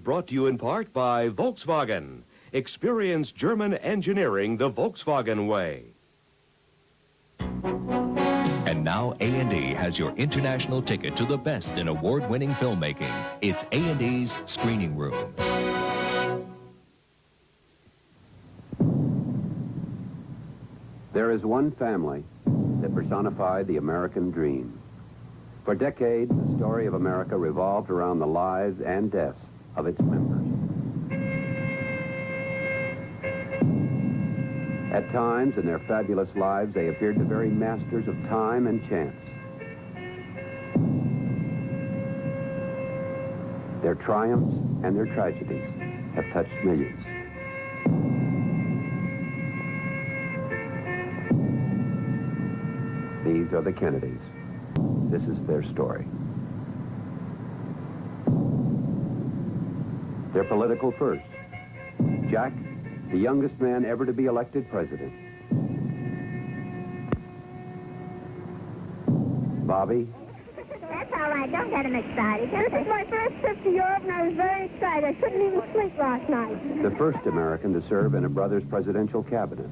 brought to you in part by Volkswagen. Experience German engineering the Volkswagen way. And now A&E has your international ticket to the best in award-winning filmmaking. It's A&E's Screening Room. There is one family that personified the American dream. For decades, the story of America revolved around the lives and deaths of its members. At times, in their fabulous lives, they appeared the very masters of time and chance. Their triumphs and their tragedies have touched millions. These are the Kennedys. This is their story. Their political first. Jack, the youngest man ever to be elected president. Bobby. That's all right. Don't get him excited. This is my first trip to Europe, and I was very excited. I couldn't even sleep last night. The first American to serve in a brother's presidential cabinet.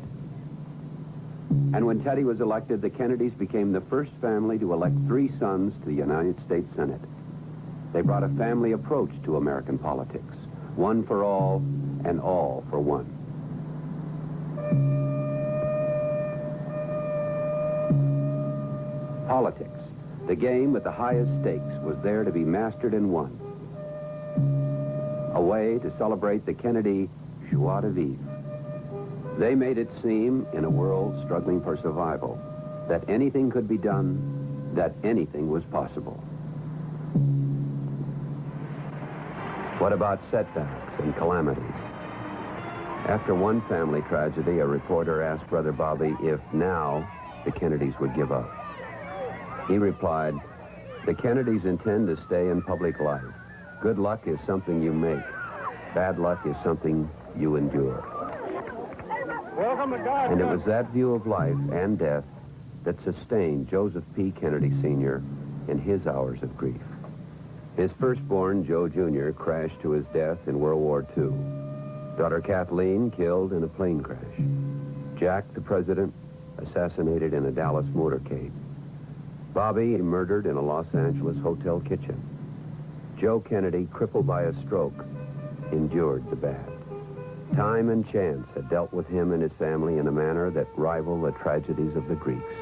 And when Teddy was elected, the Kennedys became the first family to elect 3 sons to the United States Senate. They brought a family approach to American politics. One for all, and all for one. Politics, the game with the highest stakes, was there to be mastered and won. A way to celebrate the Kennedy joie de vivre. They made it seem, in a world struggling for survival, that anything could be done, that anything was possible. What about setbacks and calamities? After one family tragedy, a reporter asked Brother Bobby if now the Kennedys would give up. He replied, "The Kennedys intend to stay in public life. Good luck is something you make. Bad luck is something you endure." And it was that view of life and death that sustained Joseph P. Kennedy Sr. in his hours of grief. His firstborn, Joe Jr., crashed to his death in World War II. Daughter Kathleen killed in a plane crash. Jack, the president, assassinated in a Dallas motorcade. Bobby murdered in a Los Angeles hotel kitchen. Joe Kennedy, crippled by a stroke, endured the bad. Time and chance had dealt with him and his family in a manner that rivaled the tragedies of the Greeks.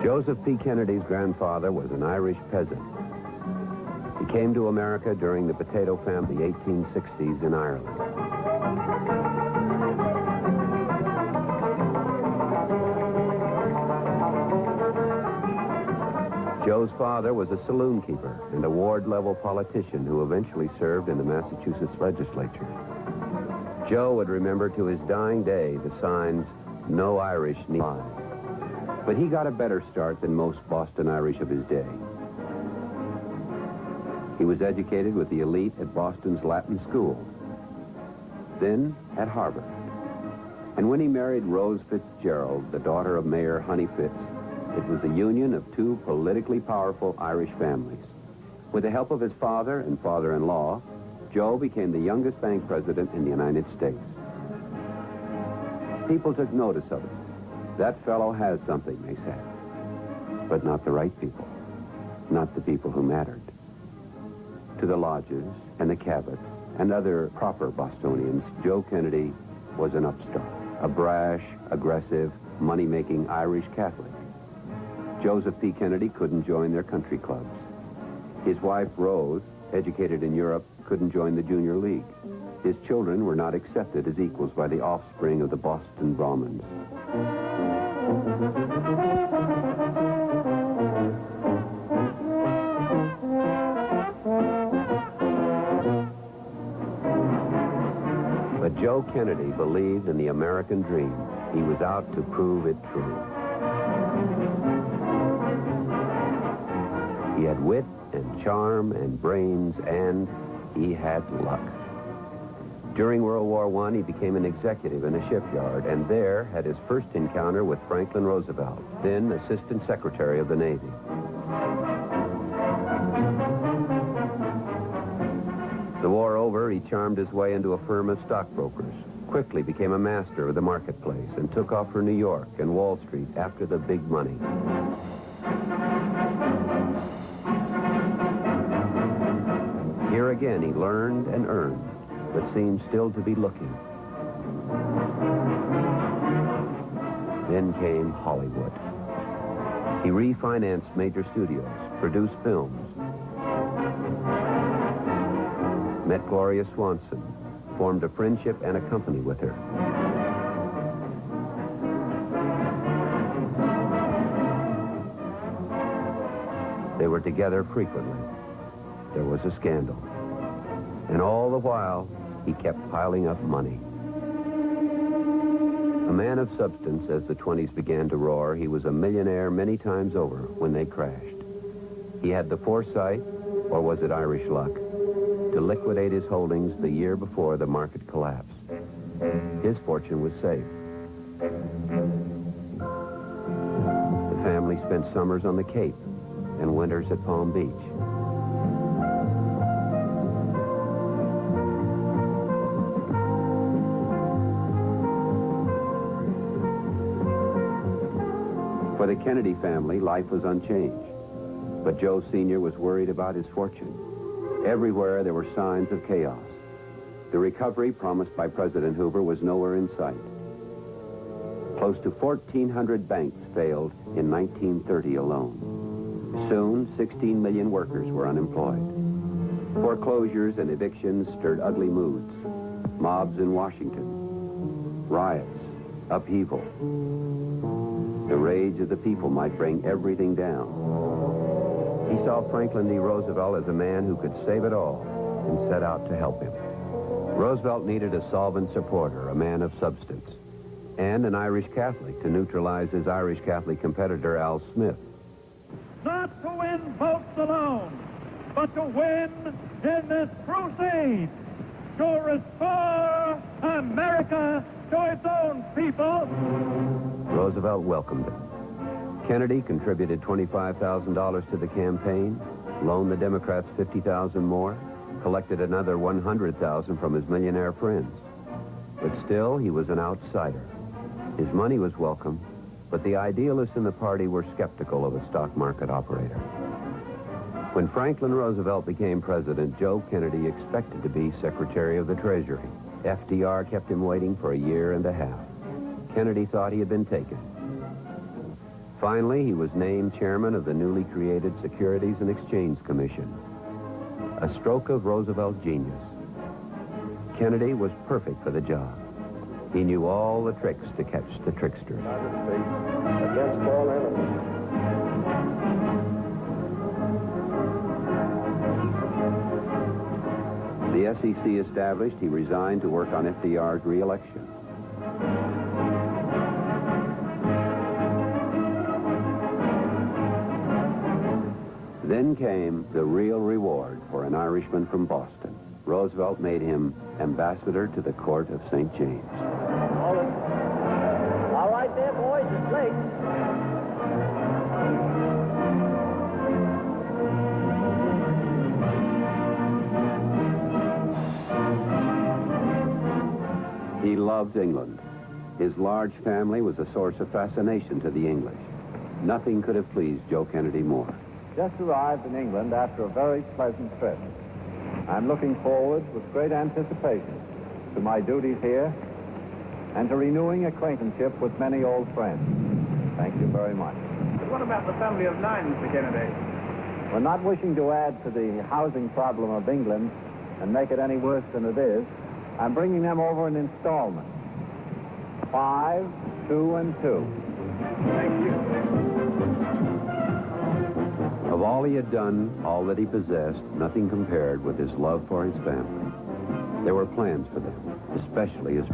Joseph P. Kennedy's grandfather was an Irish peasant. He came to America during the potato famine of the 1860s in Ireland. Joe's father was a saloon keeper and a ward-level politician who eventually served in the Massachusetts legislature. Joe would remember to his dying day the signs, "No Irish need lie." But he got a better start than most Boston Irish of his day. He was educated with the elite at Boston's Latin School, then at Harvard. And when he married Rose Fitzgerald, the daughter of Mayor Honey Fitz, it was the union of 2 politically powerful Irish families. With the help of his father and father-in-law, Joe became the youngest bank president in the United States. People took notice of it. That fellow has something, they said. But not the right people. Not the people who mattered. To the lodges and the Cabots and other proper Bostonians, Joe Kennedy was an upstart. A brash, aggressive, money-making Irish Catholic. Joseph P. Kennedy couldn't join their country clubs. His wife, Rose, educated in Europe, couldn't join the Junior League. His children were not accepted as equals by the offspring of the Boston Brahmins. But Joe Kennedy believed in the American dream. He was out to prove it true. He had wit and charm and brains, and he had luck. During World War I, he became an executive in a shipyard, and there had his first encounter with Franklin Roosevelt, then Assistant Secretary of the Navy. The war over, he charmed his way into a firm of stockbrokers, quickly became a master of the marketplace, and took off for New York and Wall Street after the big money. Here again, he learned and earned, but seemed still to be looking. Then came Hollywood. He refinanced major studios, produced films, met Gloria Swanson, formed a friendship and a company with her. They were together frequently. There was a scandal. And all the while, he kept piling up money. A man of substance as the 20s began to roar, he was a millionaire many times over when they crashed. He had the foresight, or was it Irish luck, to liquidate his holdings the year before the market collapse. His fortune was safe. The family spent summers on the Cape and winters at Palm Beach. For the Kennedy family, life was unchanged. But Joe Sr. was worried about his fortune. Everywhere there were signs of chaos. The recovery promised by President Hoover was nowhere in sight. Close to 1,400 banks failed in 1930 alone. Soon, 16 million workers were unemployed. Foreclosures and evictions stirred ugly moods. Mobs in Washington. Riots. Upheaval. The rage of the people might bring everything down. He saw Franklin D. Roosevelt as a man who could save it all and set out to help him. Roosevelt needed a solvent supporter, a man of substance, and an Irish Catholic to neutralize his Irish Catholic competitor, Al Smith. Not to win votes alone, but to win in this crusade to restore America to its own people. Roosevelt welcomed him. Kennedy contributed $25,000 to the campaign, loaned the Democrats $50,000 more, collected another $100,000 from his millionaire friends. But still, he was an outsider. His money was welcome, but the idealists in the party were skeptical of a stock market operator. When Franklin Roosevelt became president, Joe Kennedy expected to be Secretary of the Treasury. FDR kept him waiting for a year and a half. Kennedy thought he had been taken. Finally, he was named chairman of the newly created Securities and Exchange Commission. A stroke of Roosevelt's genius. Kennedy was perfect for the job. He knew all the tricks to catch the tricksters. Against all enemies. The SEC established, he resigned to work on FDR's re-election. Then came the real reward for an Irishman from Boston. Roosevelt made him ambassador to the court of St. James. All right there, boys, it's late. He loved England. His large family was a source of fascination to the English. Nothing could have pleased Joe Kennedy more. Just arrived in England after a very pleasant trip. I'm looking forward with great anticipation to my duties here and to renewing acquaintanceship with many old friends. Thank you very much. But what about the family of 9, Mr. Kennedy? We're not wishing to add to the housing problem of England and make it any worse than it is. I'm bringing them over in installments. 5, 2, and 2. Thank you. Of all he had done, all that he possessed, nothing compared with his love for his family. There were plans for them. especially his...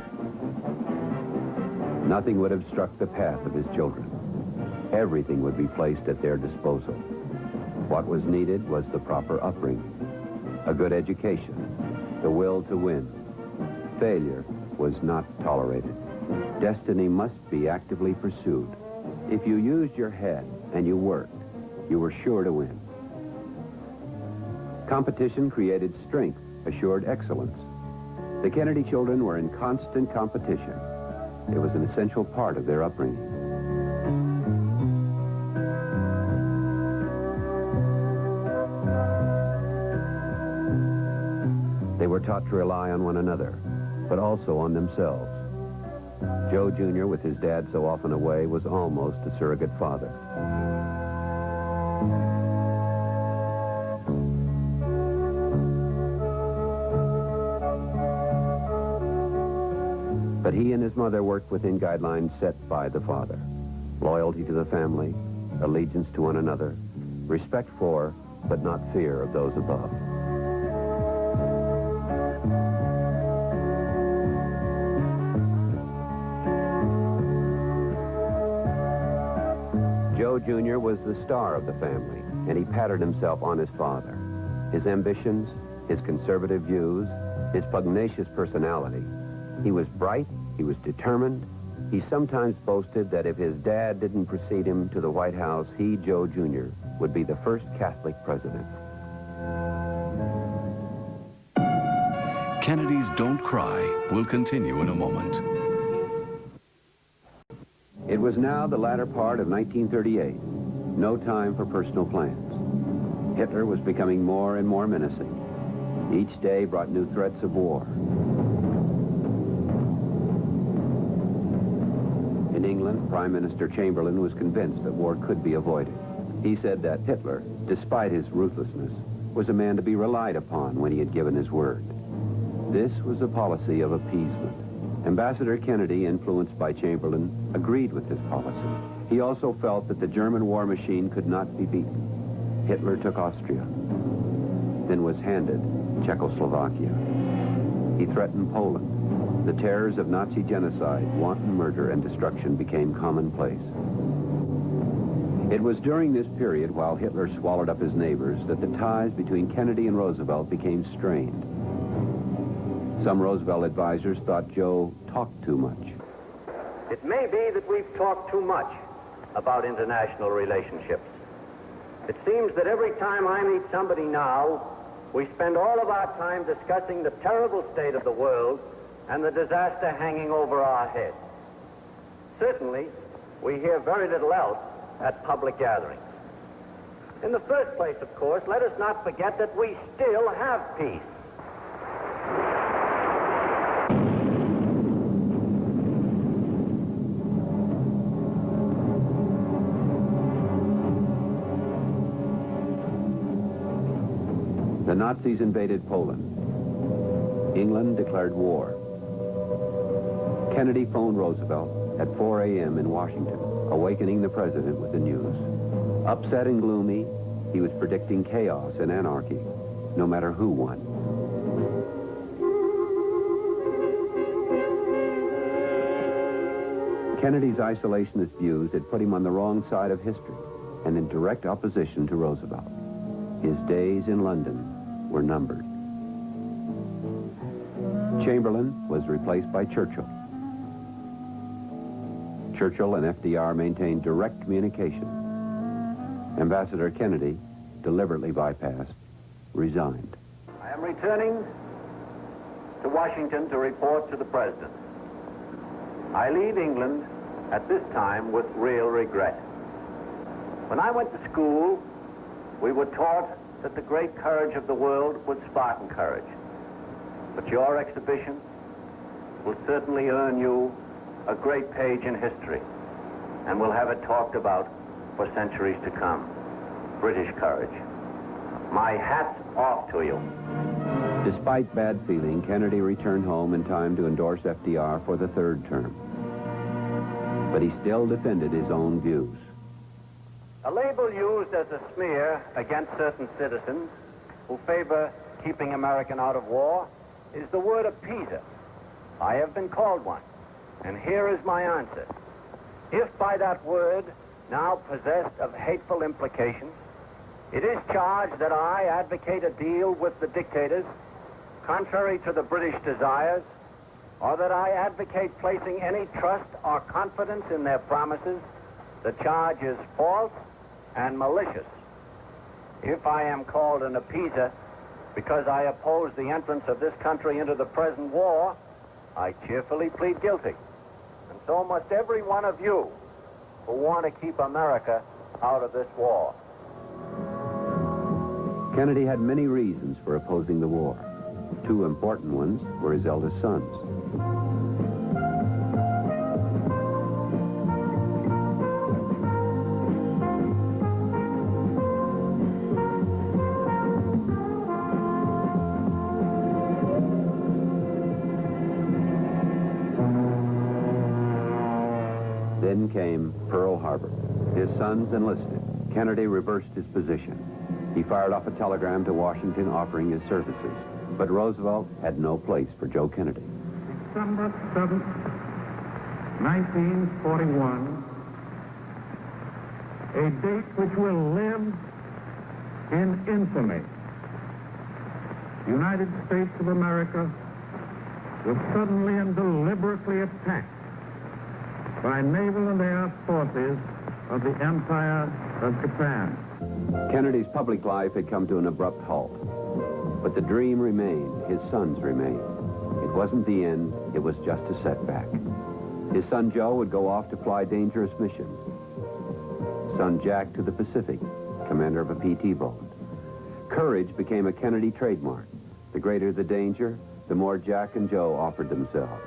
Nothing would obstruct the path of his children. Everything would be placed at their disposal. What was needed was the proper upbringing, a good education, the will to win. Failure was not tolerated. Destiny must be actively pursued. If you used your head and you worked, you were sure to win. Competition created strength, assured excellence. The Kennedy children were in constant competition. It was an essential part of their upbringing. They were taught to rely on one another, but also on themselves. Joe Jr., with his dad so often away, was almost a surrogate father. But he and his mother worked within guidelines set by the father. Loyalty to the family, allegiance to one another, respect for, but not fear of those above. Joe Jr. was the star of the family, and he patterned himself on his father. His ambitions, his conservative views, his pugnacious personality. He was bright, he was determined. He sometimes boasted that if his dad didn't precede him to the White House, he, Joe Jr., would be the first Catholic president. Kennedy's Don't Cry will continue in a moment. It was now the latter part of 1938. No time for personal plans. Hitler was becoming more and more menacing. Each day brought new threats of war. In England, Prime Minister Chamberlain was convinced that war could be avoided. He said that Hitler, despite his ruthlessness, was a man to be relied upon when he had given his word. This was a policy of appeasement. Ambassador Kennedy, influenced by Chamberlain, agreed with this policy. He also felt that the German war machine could not be beaten. Hitler took Austria, then was handed Czechoslovakia. He threatened Poland. The terrors of Nazi genocide, wanton murder, and destruction became commonplace. It was during this period, while Hitler swallowed up his neighbors, that the ties between Kennedy and Roosevelt became strained. Some Roosevelt advisors thought Joe talked too much. It may be that we've talked too much about international relationships. It seems that every time I meet somebody now, we spend all of our time discussing the terrible state of the world and the disaster hanging over our heads. Certainly, we hear very little else at public gatherings. In the first place, of course, let us not forget that we still have peace. The Nazis invaded Poland. England declared war. Kennedy phoned Roosevelt at 4 a.m. in Washington, awakening the president with the news. Upset and gloomy, he was predicting chaos and anarchy, no matter who won. Kennedy's isolationist views had put him on the wrong side of history and in direct opposition to Roosevelt. His days in London were numbered. Chamberlain was replaced by Churchill. Churchill and FDR maintained direct communication. Ambassador Kennedy, deliberately bypassed, resigned. I am returning to Washington to report to the President. I leave England at this time with real regret. When I went to school, we were taught that the great courage of the world was Spartan courage. But your exhibition will certainly earn you a great page in history, and we'll have it talked about for centuries to come. British courage. My hat's off to you. Despite bad feeling, Kennedy returned home in time to endorse FDR for the third term. But he still defended his own views. A label used as a smear against certain citizens who favor keeping America out of war is the word appeaser. I have been called one, and here is my answer. If by that word, now possessed of hateful implications, it is charged that I advocate a deal with the dictators contrary to the British desires, or that I advocate placing any trust or confidence in their promises, the charge is false and malicious. If I am called an appeaser because I oppose the entrance of this country into the present war, I cheerfully plead guilty. And so must every one of you who want to keep America out of this war. Kennedy had many reasons for opposing the war. Two important ones were his eldest sons. Then came Pearl Harbor. His sons enlisted. Kennedy reversed his position. He fired off a telegram to Washington offering his services. But Roosevelt had no place for Joe Kennedy. December 7th, 1941, a date which will live in infamy. The United States of America was suddenly and deliberately attacked by naval and air forces of the Empire of Japan. Kennedy's public life had come to an abrupt halt. But the dream remained. His sons remained. It wasn't the end. It was just a setback. His son Joe would go off to fly dangerous missions. Son Jack to the Pacific, commander of a PT boat. Courage became a Kennedy trademark. The greater the danger, the more Jack and Joe offered themselves.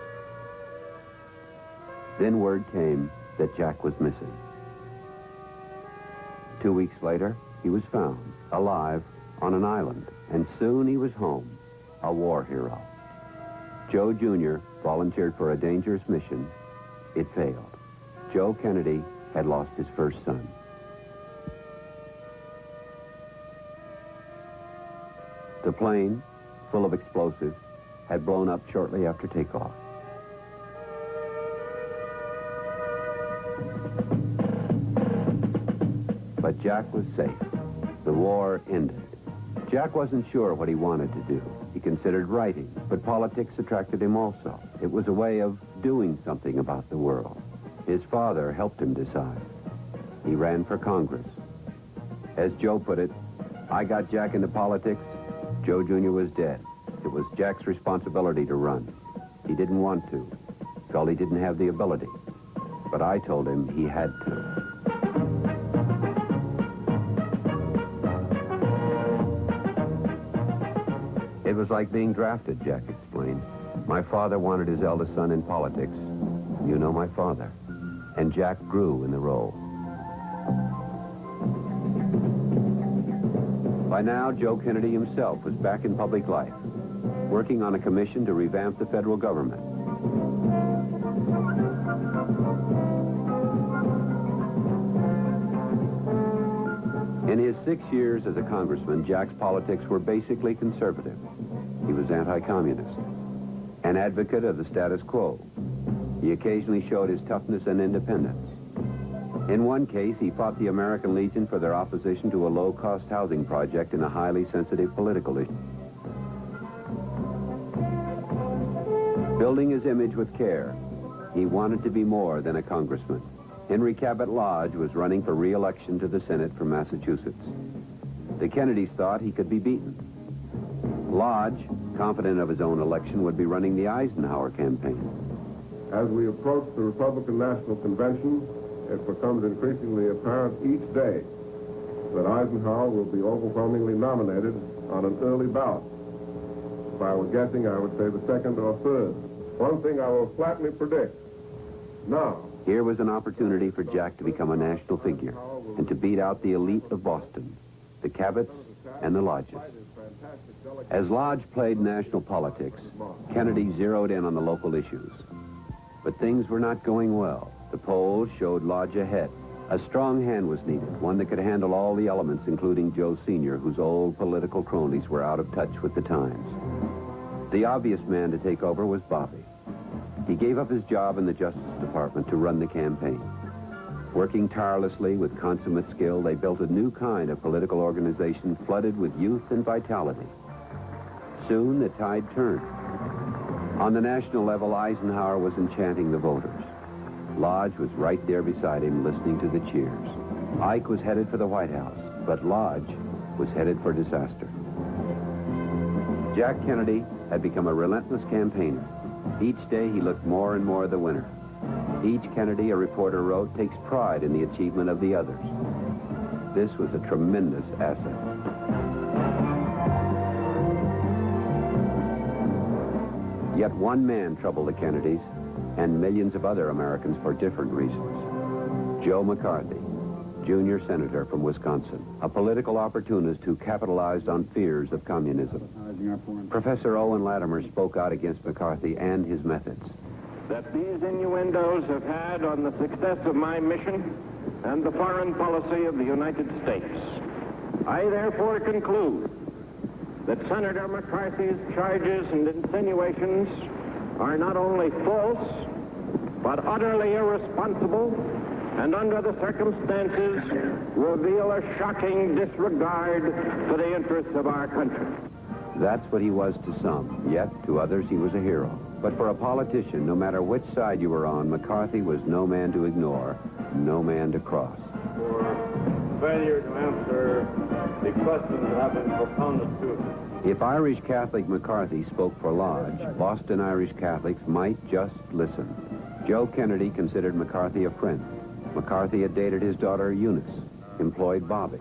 Then word came that Jack was missing. 2 weeks later, he was found, alive, on an island. And soon he was home, a war hero. Joe Jr. volunteered for a dangerous mission. It failed. Joe Kennedy had lost his first son. The plane, full of explosives, had blown up shortly after takeoff. But Jack was safe. The war ended. Jack wasn't sure what he wanted to do. He considered writing, but politics attracted him also. It was a way of doing something about the world. His father helped him decide. He ran for Congress. As Joe put it, I got Jack into politics. Joe Jr. was dead. It was Jack's responsibility to run. He didn't want to. Felt he didn't have the ability. But I told him he had to. It was like being drafted, Jack explained. My father wanted his eldest son in politics. You know my father. And Jack grew in the role. By now, Joe Kennedy himself was back in public life, working on a commission to revamp the federal government. In his 6 years as a congressman, Jack's politics were basically conservative. He was anti-communist, an advocate of the status quo. He occasionally showed his toughness and independence. In one case, he fought the American Legion for their opposition to a low-cost housing project in a highly sensitive political issue. Building his image with care, he wanted to be more than a congressman. Henry Cabot Lodge was running for re-election to the Senate from Massachusetts. The Kennedys thought he could be beaten. Lodge, confident of his own election, would be running the Eisenhower campaign. As we approach the Republican National Convention, it becomes increasingly apparent each day that Eisenhower will be overwhelmingly nominated on an early ballot. If I were guessing, I would say the second or third. One thing I will flatly predict, now. Here was an opportunity for Jack to become a national figure and to beat out the elite of Boston, the Cabots and the Lodges. As Lodge played national politics, Kennedy zeroed in on the local issues. But things were not going well. The polls showed Lodge ahead. A strong hand was needed, one that could handle all the elements, including Joe Sr., whose old political cronies were out of touch with the times. The obvious man to take over was Bobby. He gave up his job in the Justice Department to run the campaign. Working tirelessly with consummate skill, they built a new kind of political organization flooded with youth and vitality. Soon, the tide turned. On the national level, Eisenhower was enchanting the voters. Lodge was right there beside him, listening to the cheers. Ike was headed for the White House, but Lodge was headed for disaster. Jack Kennedy had become a relentless campaigner. Each day, he looked more and more the winner. Each Kennedy, a reporter wrote, takes pride in the achievement of the others. This was a tremendous asset. Yet one man troubled the Kennedys and millions of other Americans for different reasons. Joe McCarthy, junior senator from Wisconsin, a political opportunist who capitalized on fears of communism. Professor Owen Latimer spoke out against McCarthy and his methods. That these innuendos have had on the success of my mission and the foreign policy of the United States. I therefore conclude that Senator McCarthy's charges and insinuations are not only false, but utterly irresponsible, and under the circumstances reveal a shocking disregard for the interests of our country. That's what he was to some, yet to others he was a hero. But for a politician, no matter which side you were on, McCarthy was no man to ignore, no man to cross. For failure to answer the questions that have been propounded to him. If Irish Catholic McCarthy spoke for Lodge, Boston Irish Catholics might just listen. Joe Kennedy considered McCarthy a friend. McCarthy had dated his daughter Eunice, employed Bobby.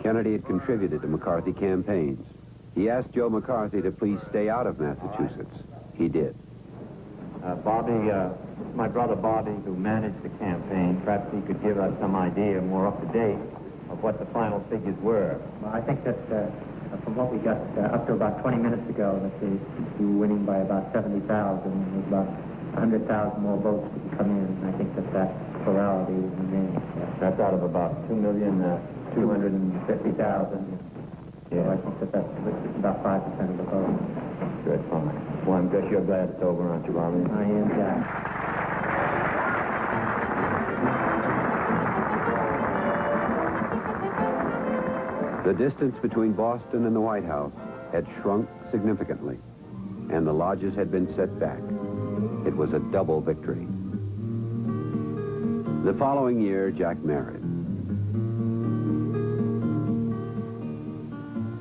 Kennedy had contributed to McCarthy campaigns. He asked Joe McCarthy to please stay out of Massachusetts. He did. Bobby, my brother Bobby, who managed the campaign, perhaps he could give us some idea, more up to date, of what the final figures were. Well, I think that from what we got up to about 20 minutes ago, that they were winning by about 70,000, and with about 100,000 more votes to come in. And I think that plurality will remain. That's out of about 2,250,000. Yeah. So I think that's about 5% of the vote. Good, fine. Well, I guess you're glad it's over, aren't you, Bobby? I am, Jack. The distance between Boston and the White House had shrunk significantly, and the lodges had been set back. It was a double victory. The following year, Jack married.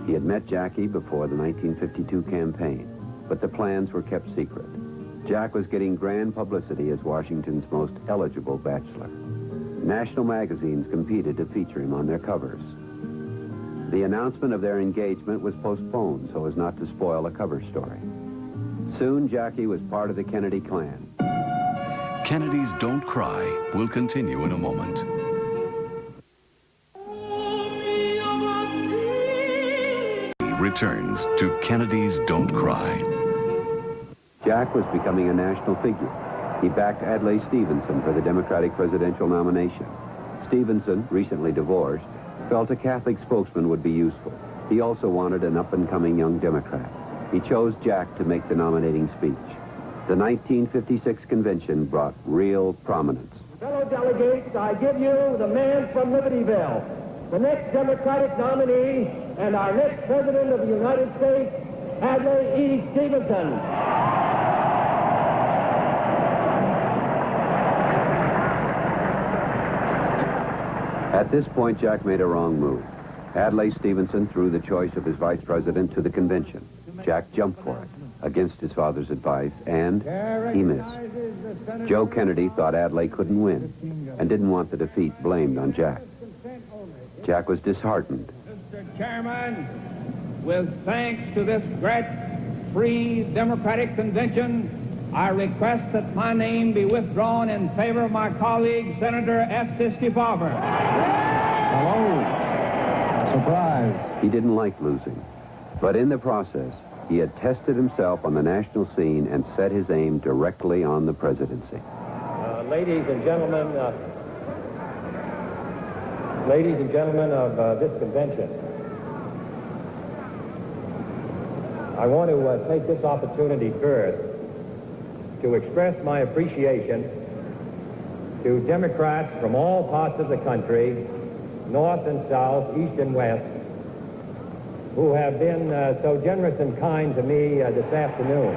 He had met Jackie before the 1952 campaign, but the plans were kept secret. Jack was getting grand publicity as Washington's most eligible bachelor. National magazines competed to feature him on their covers. The announcement of their engagement was postponed so as not to spoil a cover story. Soon, Jackie was part of the Kennedy clan. Kennedy's Don't Cry will continue in a moment. Returns to Kennedy's Don't Cry. Jack was becoming a national figure. He backed Adlai Stevenson for the Democratic presidential nomination. Stevenson, recently divorced, felt a Catholic spokesman would be useful. He also wanted an up-and-coming young Democrat. He chose Jack to make the nominating speech. The 1956 convention brought real prominence. Fellow delegates, I give you the man from Libertyville, the next Democratic nominee and our next President of the United States, Adlai E. Stevenson. At this point, Jack made a wrong move. Adlai Stevenson threw the choice of his vice president to the convention. Jack jumped for it, against his father's advice, and he missed. Joe Kennedy thought Adlai couldn't win and didn't want the defeat blamed on Jack. Jack was disheartened. Mr. Chairman, with thanks to this great free Democratic convention, I request that my name be withdrawn in favor of my colleague, Senator F. Barber. Hello. Surprise. He didn't like losing, but in the process, he had tested himself on the national scene and set his aim directly on the presidency. Ladies and gentlemen of this convention, I want to take this opportunity first to express my appreciation to Democrats from all parts of the country, north and south, east and west, who have been so generous and kind to me this afternoon.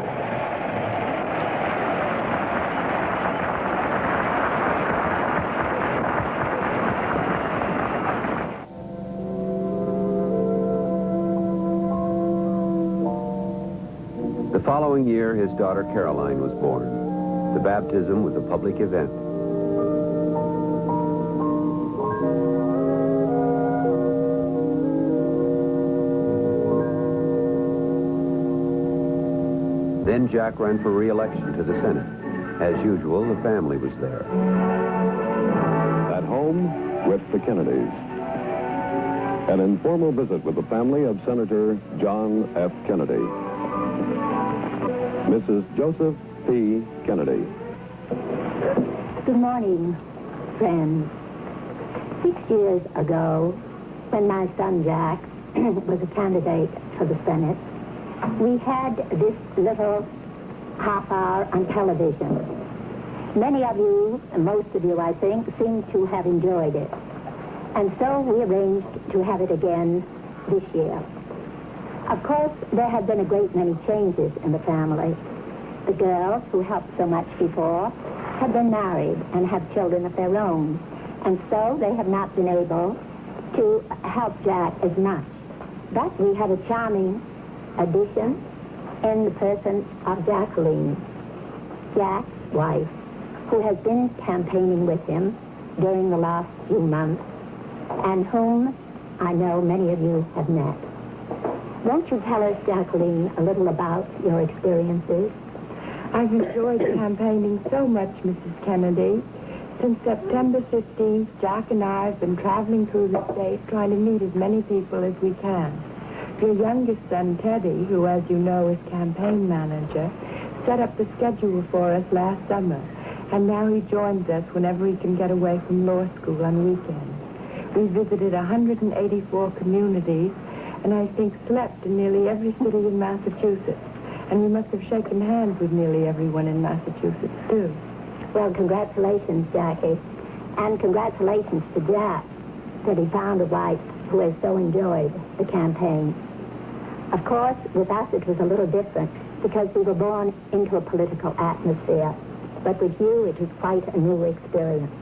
The following year, his daughter Caroline was born. The baptism was a public event. Then Jack ran for re-election to the Senate. As usual, the family was there. At home with the Kennedys. An informal visit with the family of Senator John F. Kennedy. Mrs. Joseph P. Kennedy. Good morning, friends. 6 years ago, when my son Jack was a candidate for the Senate, we had this little half hour on television. Many of you, and most of you, I think, seem to have enjoyed it. And so we arranged to have it again this year. Of course, there have been a great many changes in the family. The girls, who helped so much before, have been married and have children of their own. And so they have not been able to help Jack as much. But we have a charming addition in the person of Jacqueline, Jack's wife, who has been campaigning with him during the last few months, and whom I know many of you have met. Won't you tell us, Jacqueline, a little about your experiences? I've enjoyed campaigning so much, Mrs. Kennedy. Since September 15th, Jack and I have been traveling through the state trying to meet as many people as we can. Your youngest son, Teddy, who, as you know, is campaign manager, set up the schedule for us last summer, and now he joins us whenever he can get away from law school on weekends. We visited 184 communities, and I think slept in nearly every city in Massachusetts. And we must have shaken hands with nearly everyone in Massachusetts, too. Well, congratulations, Jackie. And congratulations to Jack that he found a wife who has so enjoyed the campaign. Of course, with us it was a little different because we were born into a political atmosphere. But with you, it was quite a new experience.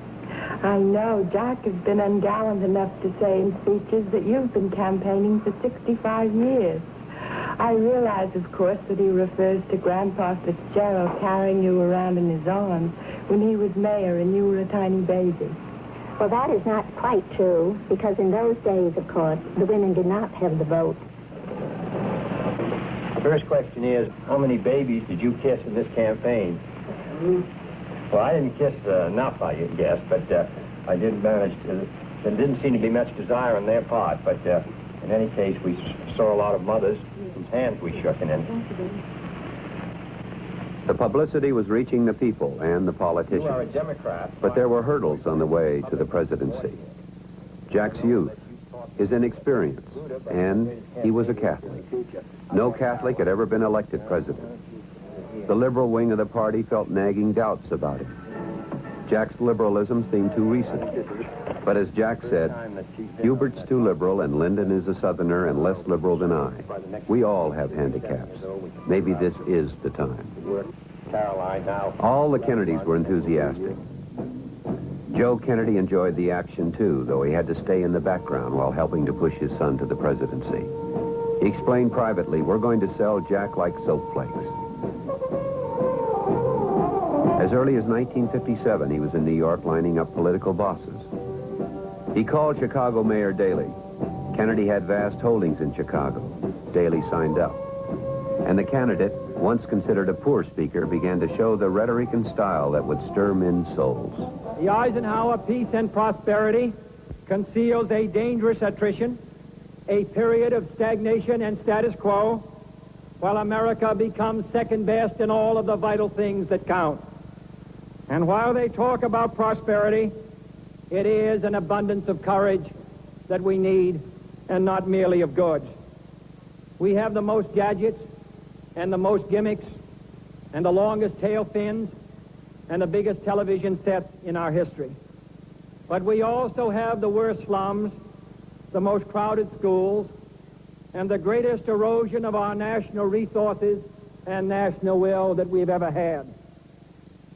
I know. Jack has been ungallant enough to say in speeches that you've been campaigning for 65 years. I realize, of course, that he refers to Grandpa Fitzgerald carrying you around in his arms when he was mayor and you were a tiny baby. Well, that is not quite true, because in those days, of course, the women did not have the vote. The first question is, how many babies did you kiss in this campaign? Well, I didn't kiss enough, I guess, but I did manage to... There didn't seem to be much desire on their part, but in any case, we saw a lot of mothers whose hands we shook in. The publicity was reaching the people and the politicians. You are a Democrat. But there were hurdles on the way to the presidency. Jack's youth, his inexperience, and he was a Catholic. No Catholic had ever been elected president. The liberal wing of the party felt nagging doubts about him. Jack's liberalism seemed too recent. But as Jack said, Hubert's too liberal and Lyndon is a Southerner and less liberal than I. We all have handicaps. Maybe this is the time. Caroline now. All the Kennedys were enthusiastic. Joe Kennedy enjoyed the action too, though he had to stay in the background while helping to push his son to the presidency. He explained privately, we're going to sell Jack like soap flakes. As early as 1957, he was in New York lining up political bosses. He called Chicago Mayor Daley. Kennedy had vast holdings in Chicago. Daley signed up. And the candidate, once considered a poor speaker, began to show the rhetoric and style that would stir men's souls. The Eisenhower Peace and Prosperity conceals a dangerous attrition, a period of stagnation and status quo, while America becomes second best in all of the vital things that count. And while they talk about prosperity, it is an abundance of courage that we need, and not merely of goods. We have the most gadgets and the most gimmicks and the longest tail fins and the biggest television sets in our history. But we also have the worst slums, the most crowded schools, and the greatest erosion of our national resources and national will that we've ever had.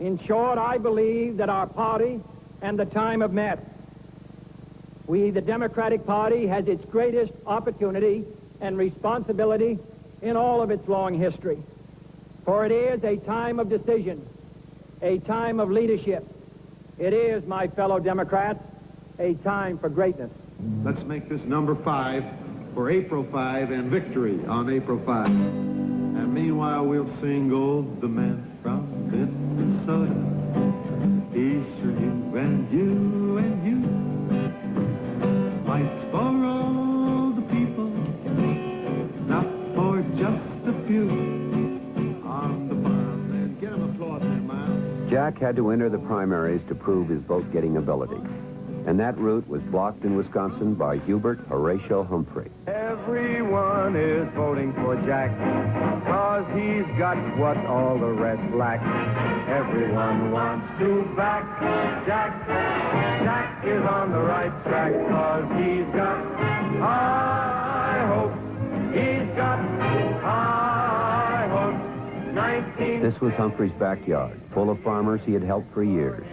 In short, I believe that our party and the time have met. We, the Democratic Party, has its greatest opportunity and responsibility in all of its long history. For it is a time of decision, a time of leadership. It is, my fellow Democrats, a time for greatness. Let's make this number 5 for April 5 and victory on April 5. And meanwhile, we'll sing Old the Man from Minnesota. He's for you and you and you. Fights for all the people, not for just a few. On the farm, and get him applause there, Miles. Jack had to enter the primaries to prove his vote-getting ability. And that route was blocked in Wisconsin by Hubert Horatio Humphrey. Everyone is voting for Jack, 'cause he's got what all the rest lack. Everyone wants to back Jack. Jack is on the right track, 'cause he's got high hopes. He's got high hopes. 19... This was Humphrey's backyard, full of farmers he had helped for years.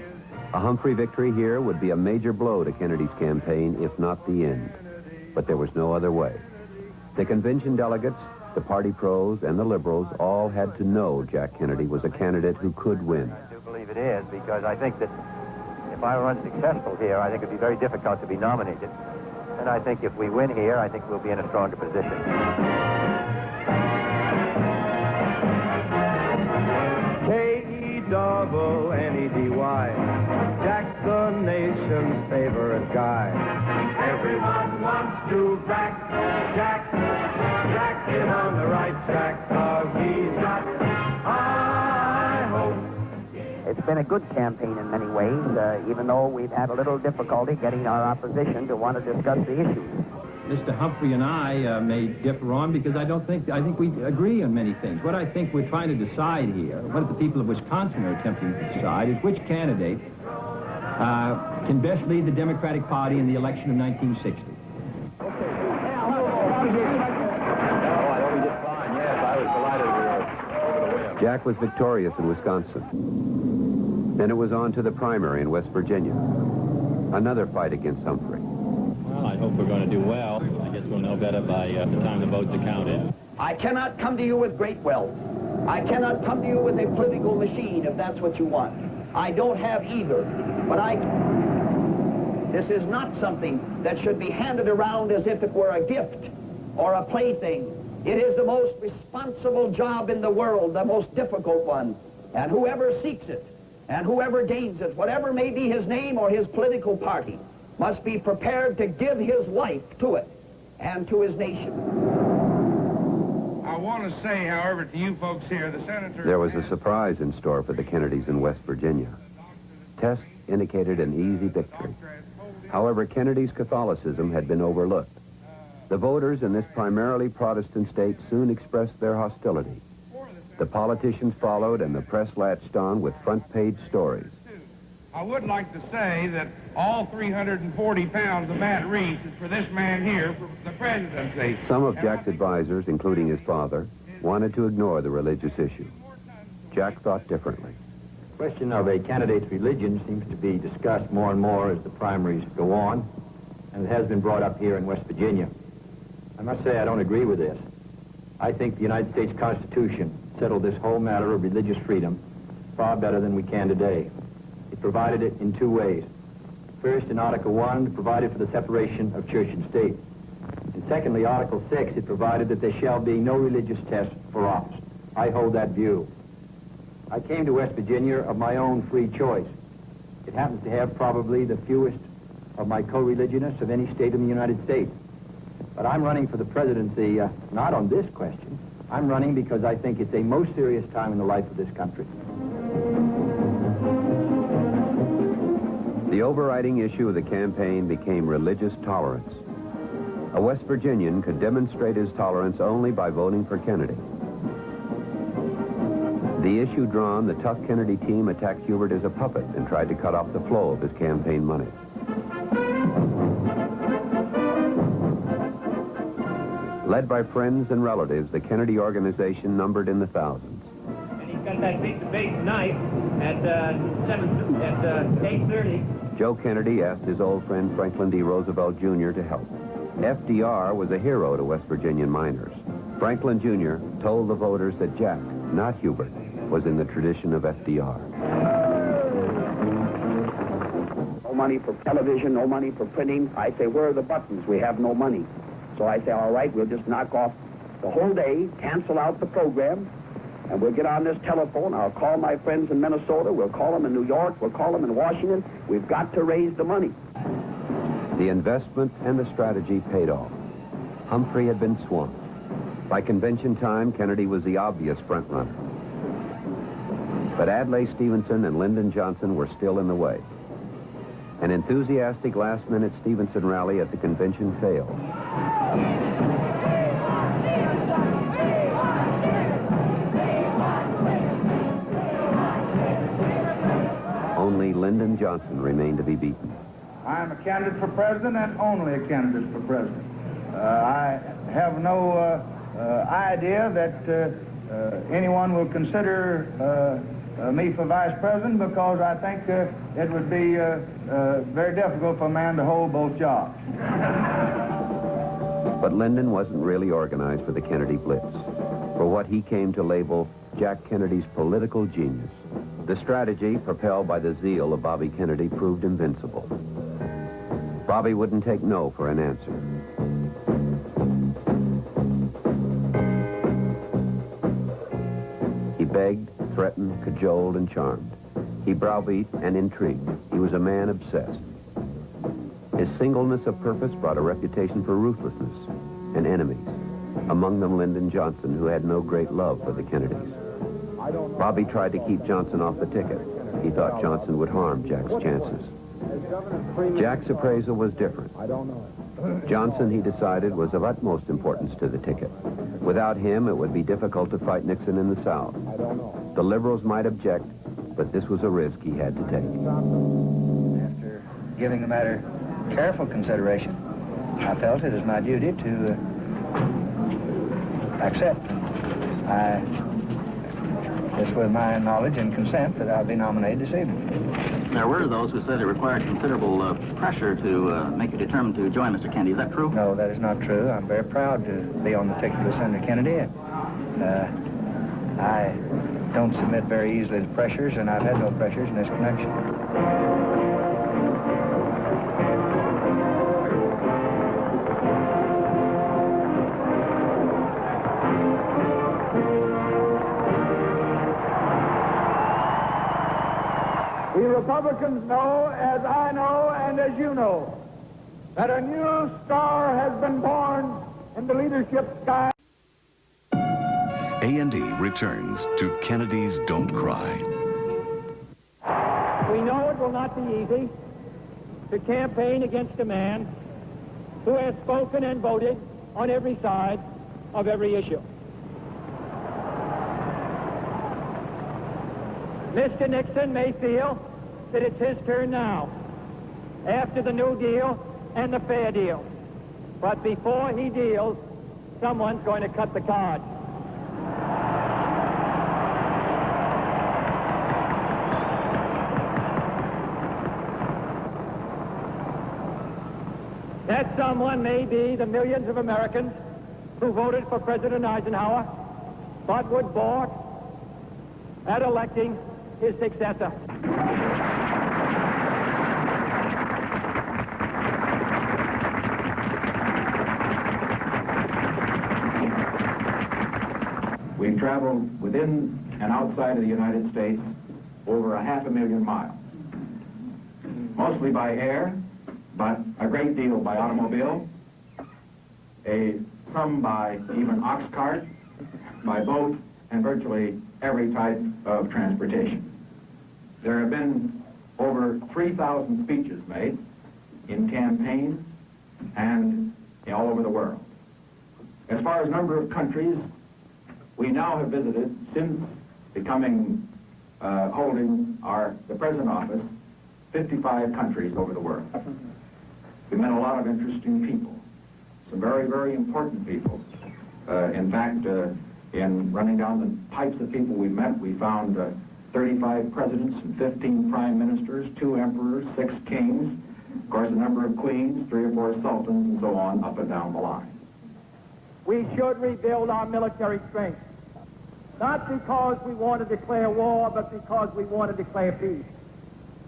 A Humphrey victory here would be a major blow to Kennedy's campaign, if not the end. But there was no other way. The convention delegates, the party pros, and the liberals all had to know Jack Kennedy was a candidate who could win. I do believe it is, because I think that if I were unsuccessful here, I think it would be very difficult to be nominated. And I think if we win here, I think we'll be in a stronger position. K-E-double-N-E-D-Y. Jack's the nation's favorite guy. Everyone wants to back Jack. Jack is on the right track, 'cause he's got high hopes. It's been a good campaign in many ways, even though we've had a little difficulty getting our opposition to want to discuss the issues. Mr. Humphrey and I may differ on because I think we agree on many things. What I think we're trying to decide here, what the people of Wisconsin are attempting to decide, is which candidate can best lead the Democratic Party in the election of 1960. Jack was victorious in Wisconsin. Then it was on to the primary in West Virginia. Another fight against Humphrey. Well, I hope we're going to do well. I guess we'll know better by the time the votes are counted. I cannot come to you with great wealth. I cannot come to you with a political machine, if that's what you want. I don't have either. But this is not something that should be handed around as if it were a gift or a plaything. It is the most responsible job in the world, the most difficult one. And whoever seeks it, and whoever gains it, whatever may be his name or his political party, must be prepared to give his life to it and to his nation. I want to say, however, to you folks here, the senator... There was a surprise in store for the Kennedys in West Virginia. Tests indicated an easy victory. However, Kennedy's Catholicism had been overlooked. The voters in this primarily Protestant state soon expressed their hostility. The politicians followed, and the press latched on with front-page stories. I would like to say that all 340 pounds of Matt Reese is for this man here for the presidency. Some of Jack's advisors, including his father, wanted to ignore the religious issue. Jack thought differently. The question of a candidate's religion seems to be discussed more and more as the primaries go on, and it has been brought up here in West Virginia. I must say I don't agree with this. I think the United States Constitution settled this whole matter of religious freedom far better than we can today. It provided it in two ways. First, in Article 1, it provided for the separation of church and state. And secondly, Article 6, it provided that there shall be no religious test for office. I hold that view. I came to West Virginia of my own free choice. It happens to have probably the fewest of my co-religionists of any state in the United States. But I'm running for the presidency not on this question. I'm running because I think it's a most serious time in the life of this country. The overriding issue of the campaign became religious tolerance. A West Virginian could demonstrate his tolerance only by voting for Kennedy. The issue drawn, the tough Kennedy team attacked Hubert as a puppet and tried to cut off the flow of his campaign money. Led by friends and relatives, the Kennedy organization numbered in the thousands. And he's got that big debate tonight at 8:30. Joe Kennedy asked his old friend Franklin D. Roosevelt Jr. to help. FDR was a hero to West Virginian miners. Franklin Jr. told the voters that Jack, not Hubert, was in the tradition of FDR. No money for television, no money for printing. I say, where are the buttons? We have no money. So I say, all right, we'll just knock off the whole day, cancel out the program, and we'll get on this telephone. I'll call my friends in Minnesota. We'll call them in New York. We'll call them in Washington. We've got to raise the money. The investment and the strategy paid off. Humphrey had been swamped. By convention time, Kennedy was the obvious front runner. But Adlai Stevenson and Lyndon Johnson were still in the way. An enthusiastic last-minute Stevenson rally at the convention failed. Only Lyndon Johnson remained to be beaten. I'm a candidate for president and only a candidate for president. I have no idea that anyone will consider me for vice president because I think it would be very difficult for a man to hold both jobs. But Lyndon wasn't really organized for the Kennedy Blitz, for what he came to label Jack Kennedy's political genius. The strategy, propelled by the zeal of Bobby Kennedy, proved invincible. Bobby wouldn't take no for an answer. He begged, threatened, cajoled, and charmed. He browbeat and intrigued. He was a man obsessed. His singleness of purpose brought a reputation for ruthlessness and enemies, among them Lyndon Johnson, who had no great love for the Kennedys. Bobby tried to keep Johnson off the ticket. He thought Johnson would harm Jack's chances. Jack's appraisal was different. Johnson, he decided, was of utmost importance to the ticket. Without him, it would be difficult to fight Nixon in the South. The liberals might object, but this was a risk he had to take. After giving the matter careful consideration, I felt it as my duty to accept. It's with my knowledge and consent that I'll be nominated this evening. There were those who said it required considerable pressure to make you determined to join Mr. Kennedy. Is that true? No, that is not true. I'm very proud to be on the ticket with Senator Kennedy. I don't submit very easily to pressures, and I've had no pressures in this connection. We Republicans know, as I know, and as you know, that a new star has been born in the leadership sky. A&E returns to Kennedy's Don't Cry. We know it will not be easy to campaign against a man who has spoken and voted on every side of every issue. Mr. Nixon may feel that it's his turn now, after the New Deal and the Fair Deal. But before he deals, someone's going to cut the cards. That someone may be the millions of Americans who voted for President Eisenhower, but would balk at electing his successor. We've traveled within and outside of the United States over 500,000 miles, mostly by air, but a great deal by automobile, some by even ox cart, by boat, and virtually every type of transportation. There have been over 3,000 speeches made in campaigns and all over the world. As far as number of countries, we now have visited since holding the president office 55 countries over the world. We met a lot of interesting people, some very, very important people. In fact, in running down the types of people we met, we found 35 presidents and 15 prime ministers, 2 emperors, 6 kings, of course a number of queens, 3 or 4 sultans, and so on, up and down the line. We should rebuild our military strength, not because we want to declare war, but because we want to declare peace.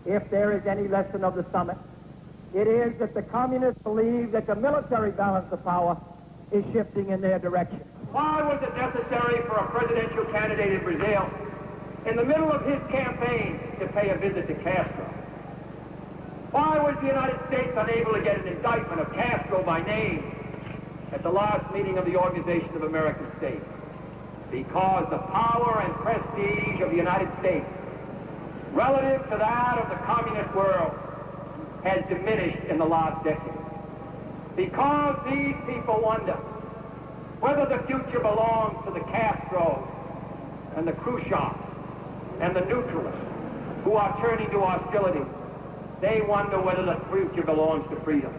If there is any lesson of the summit, it is that the communists believe that the military balance of power is shifting in their direction. Why was it necessary for a presidential candidate in Brazil, in the middle of his campaign, to pay a visit to Castro? Why was the United States unable to get an indictment of Castro by name at the last meeting of the Organization of American States? Because the power and prestige of the United States, relative to that of the communist world, has diminished in the last decade. Because these people wonder whether the future belongs to the Castros and the Khrushchevs and the neutralists who are turning to hostility. They wonder whether the future belongs to freedom.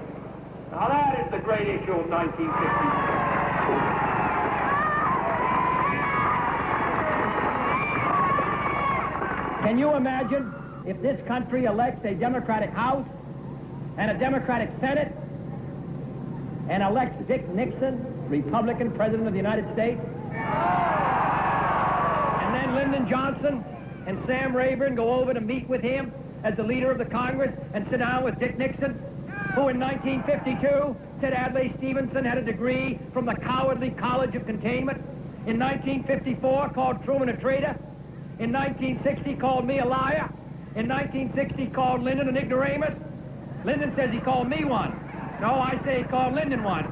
Now that is the great issue of 1950. Can you imagine if this country elects a Democratic House and a Democratic Senate and elects Dick Nixon, Republican President of the United States, and then Lyndon Johnson and Sam Rayburn go over to meet with him as the leader of the Congress and sit down with Dick Nixon, who in 1952 said Adlai Stevenson had a degree from the Cowardly College of Containment, in 1954 called Truman a traitor, in 1960 called me a liar, in 1960 called Lyndon an ignoramus. Lyndon says he called me one. No, I say he called Lyndon one.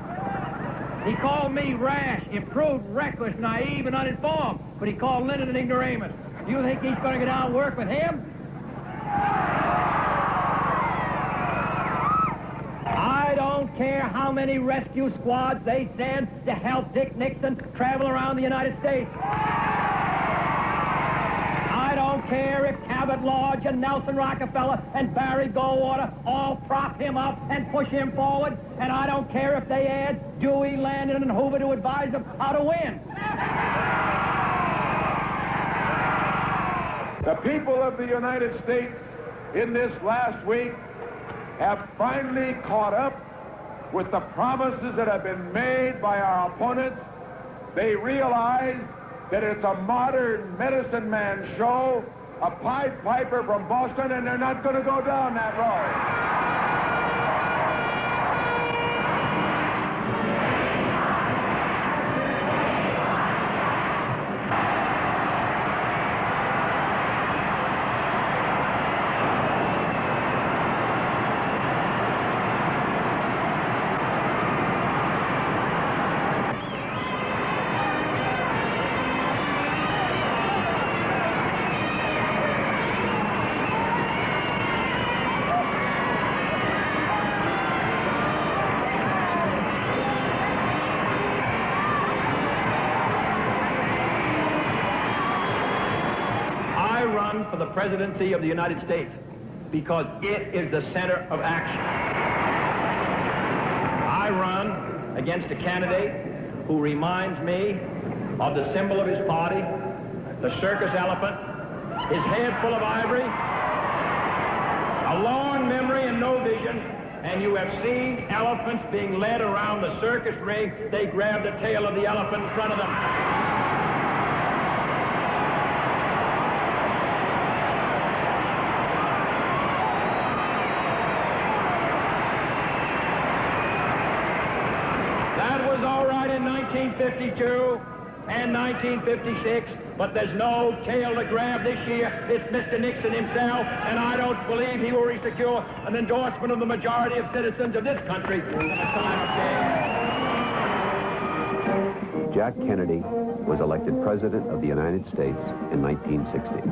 He called me rash, improved, reckless, naive, and uninformed, but he called Lyndon an ignoramus. Do you think he's going to go down and work with him? I don't care how many rescue squads they send to help Dick Nixon travel around the United States. I don't care if Cabot Lodge and Nelson Rockefeller and Barry Goldwater all prop him up and push him forward, and I don't care if they add Dewey, Landon, and Hoover to advise them how to win. The people of the United States in this last week have finally caught up with the promises that have been made by our opponents. They realize that it's a modern medicine man show, a Pied Piper from Boston, and they're not going to go down that road. For the presidency of the United States because it is the center of action. I run against a candidate who reminds me of the symbol of his party, the circus elephant, his head full of ivory, a long memory and no vision, and you have seen elephants being led around the circus ring. They grab the tail of the elephant in front of them. That was all right in 1952 and 1956, but there's no tail to grab this year. It's Mr. Nixon himself, and I don't believe he will secure an endorsement of the majority of citizens of this country at the time of change. Jack Kennedy was elected President of the United States in 1960.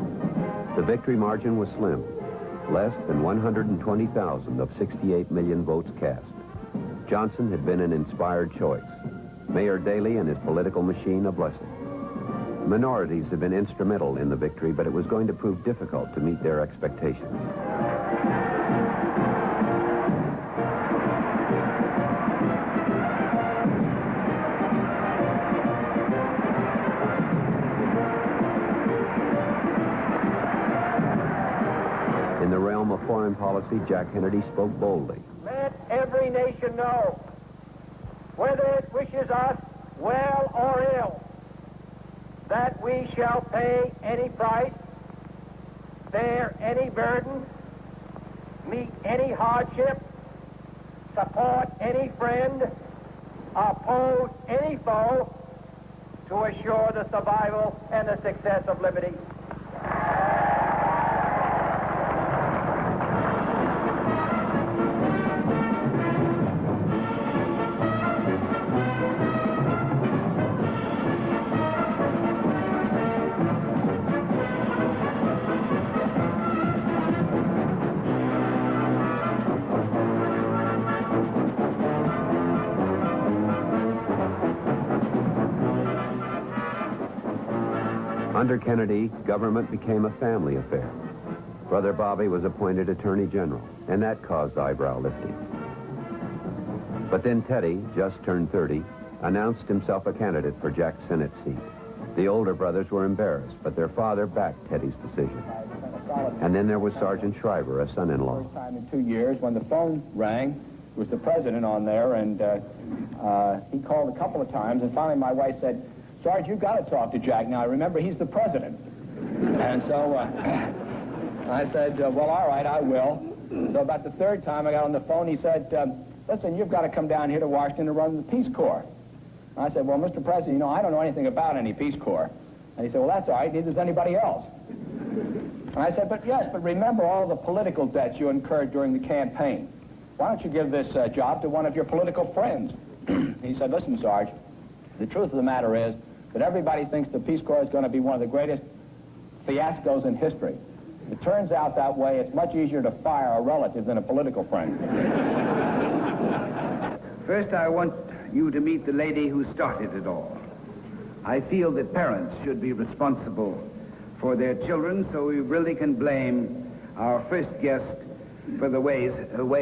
The victory margin was slim, less than 120,000 of 68 million votes cast. Johnson had been an inspired choice. Mayor Daley and his political machine a blessing. Minorities had been instrumental in the victory, but it was going to prove difficult to meet their expectations. In the realm of foreign policy, Jack Kennedy spoke boldly. Let every nation know, whether it wishes us well or ill, that we shall pay any price, bear any burden, meet any hardship, support any friend, oppose any foe, to assure the survival and the success of liberty. Under Kennedy, government became a family affair. Brother Bobby was appointed Attorney General, and that caused eyebrow lifting. But then Teddy, just turned 30, announced himself a candidate for Jack's Senate seat. The older brothers were embarrassed, but their father backed Teddy's decision. And then there was Sergeant Shriver, a son-in-law. First time in 2 years, when the phone rang, was the president on there, and he called a couple of times, and finally my wife said, "Sarge, you've got to talk to Jack now. Remember, he's the president." And so I said, well, all right, I will. So about the third time I got on the phone, he said, listen, you've got to come down here to Washington to run the Peace Corps. I said, well, Mr. President, you know, I don't know anything about any Peace Corps. And he said, well, that's all right, neither does anybody else. And I said, but yes, but remember all the political debts you incurred during the campaign. Why don't you give this job to one of your political friends? He said, listen, Sarge, the truth of the matter is that everybody thinks the Peace Corps is going to be one of the greatest fiascos in history. If it turns out that way, it's much easier to fire a relative than a political friend. First, I want you to meet the lady who started it all. I feel that parents should be responsible for their children, so we really can blame our first guest for the way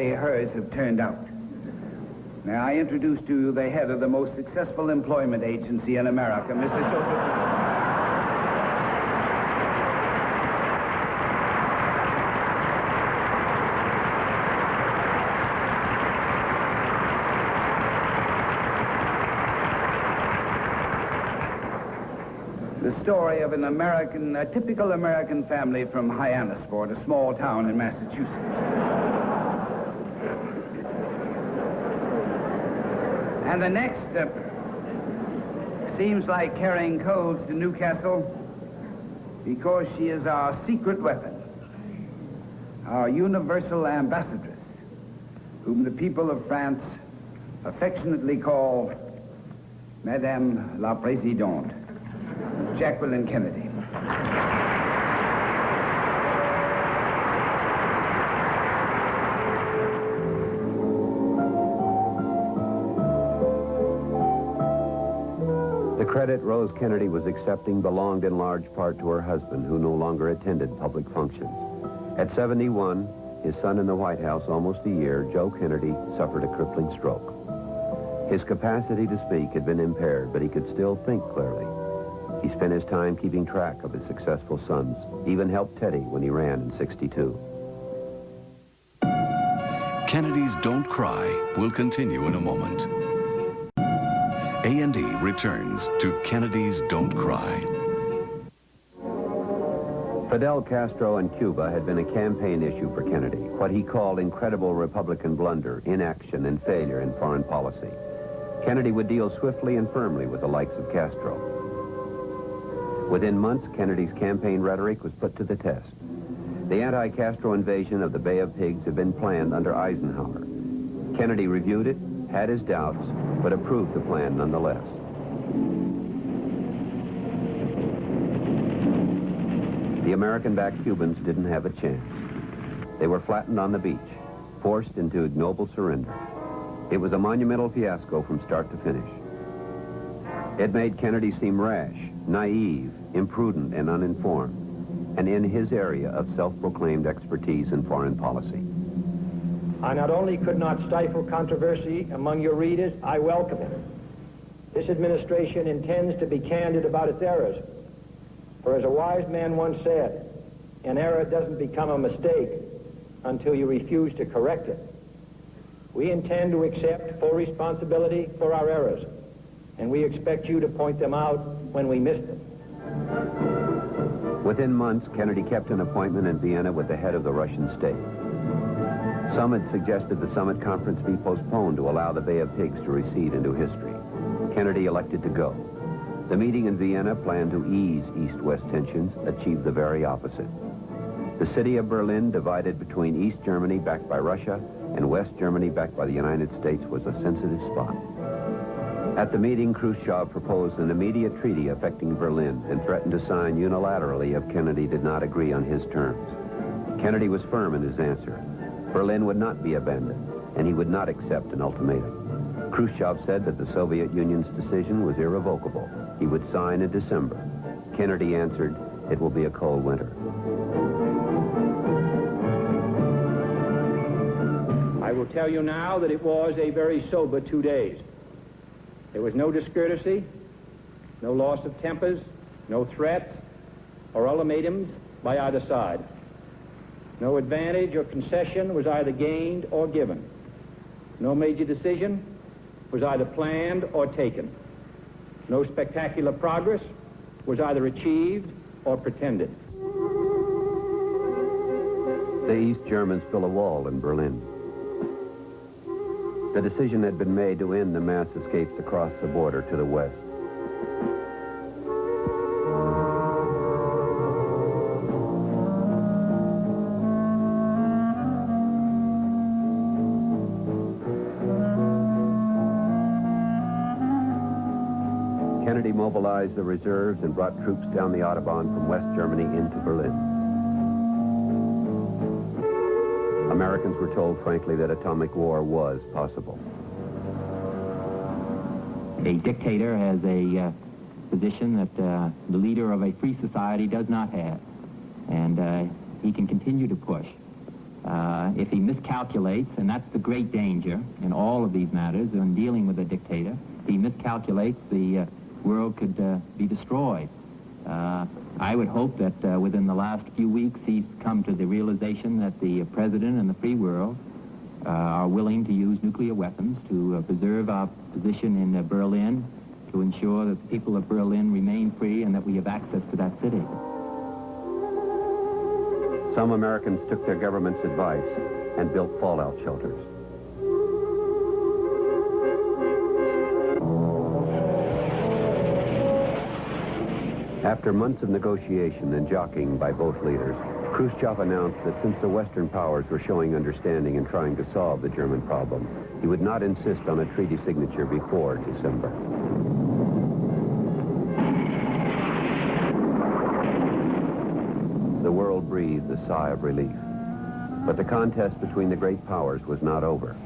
hers have turned out. May I introduce to you the head of the most successful employment agency in America, Mr. Joseph. The story of a typical American family from Hyannisport, a small town in Massachusetts. And the next seems like carrying coals to Newcastle because she is our secret weapon, our universal ambassadress, whom the people of France affectionately call Madame la Présidente, Jacqueline Kennedy. The credit Rose Kennedy was accepting belonged in large part to her husband, who no longer attended public functions. At 71, his son in the White House almost a year, Joe Kennedy suffered a crippling stroke. His capacity to speak had been impaired, but he could still think clearly. He spent his time keeping track of his successful sons, even helped Teddy when he ran in '62. Kennedy's Don't Cry will continue in a moment. A&E returns to Kennedy's Don't Cry. Fidel Castro and Cuba had been a campaign issue for Kennedy, what he called incredible Republican blunder, inaction, and failure in foreign policy. Kennedy would deal swiftly and firmly with the likes of Castro. Within months, Kennedy's campaign rhetoric was put to the test. The anti-Castro invasion of the Bay of Pigs had been planned under Eisenhower. Kennedy reviewed it, had his doubts, but approved the plan nonetheless. The American-backed Cubans didn't have a chance. They were flattened on the beach, forced into ignoble surrender. It was a monumental fiasco from start to finish. It made Kennedy seem rash, naive, imprudent, and uninformed, and in his area of self-proclaimed expertise in foreign policy. I not only could not stifle controversy among your readers, I welcome it. This administration intends to be candid about its errors. For as a wise man once said, an error doesn't become a mistake until you refuse to correct it. We intend to accept full responsibility for our errors, and we expect you to point them out when we miss them. Within months, Kennedy kept an appointment in Vienna with the head of the Russian state. Some had suggested the summit conference be postponed to allow the Bay of Pigs to recede into history. Kennedy elected to go. The meeting in Vienna, planned to ease East-West tensions, achieved the very opposite. The city of Berlin, divided between East Germany backed by Russia and West Germany backed by the United States, was a sensitive spot. At the meeting, Khrushchev proposed an immediate treaty affecting Berlin and threatened to sign unilaterally if Kennedy did not agree on his terms. Kennedy was firm in his answer. Berlin would not be abandoned, and he would not accept an ultimatum. Khrushchev said that the Soviet Union's decision was irrevocable. He would sign in December. Kennedy answered, "It will be a cold winter." I will tell you now that it was a very sober 2 days. There was no discourtesy, no loss of tempers, no threats or ultimatums by either side. No advantage or concession was either gained or given. No major decision was either planned or taken. No spectacular progress was either achieved or pretended. The East Germans built a wall in Berlin. The decision had been made to end the mass escapes across the border to the west. Kennedy mobilized the reserves and brought troops down the Autobahn from West Germany into Berlin. Americans were told frankly that atomic war was possible. A dictator has a position that the leader of a free society does not have, and he can continue to push. If he miscalculates, and that's the great danger in all of these matters in dealing with a dictator, if he miscalculates, the world could be destroyed. I would hope that within the last few weeks he's come to the realization that the president and the free world are willing to use nuclear weapons to preserve our position in Berlin, to ensure that the people of Berlin remain free and that we have access to that city. Some Americans took their government's advice and built fallout shelters. After months of negotiation and jockeying by both leaders, Khrushchev announced that since the Western powers were showing understanding in trying to solve the German problem, he would not insist on a treaty signature before December. The world breathed a sigh of relief. But the contest between the great powers was not over.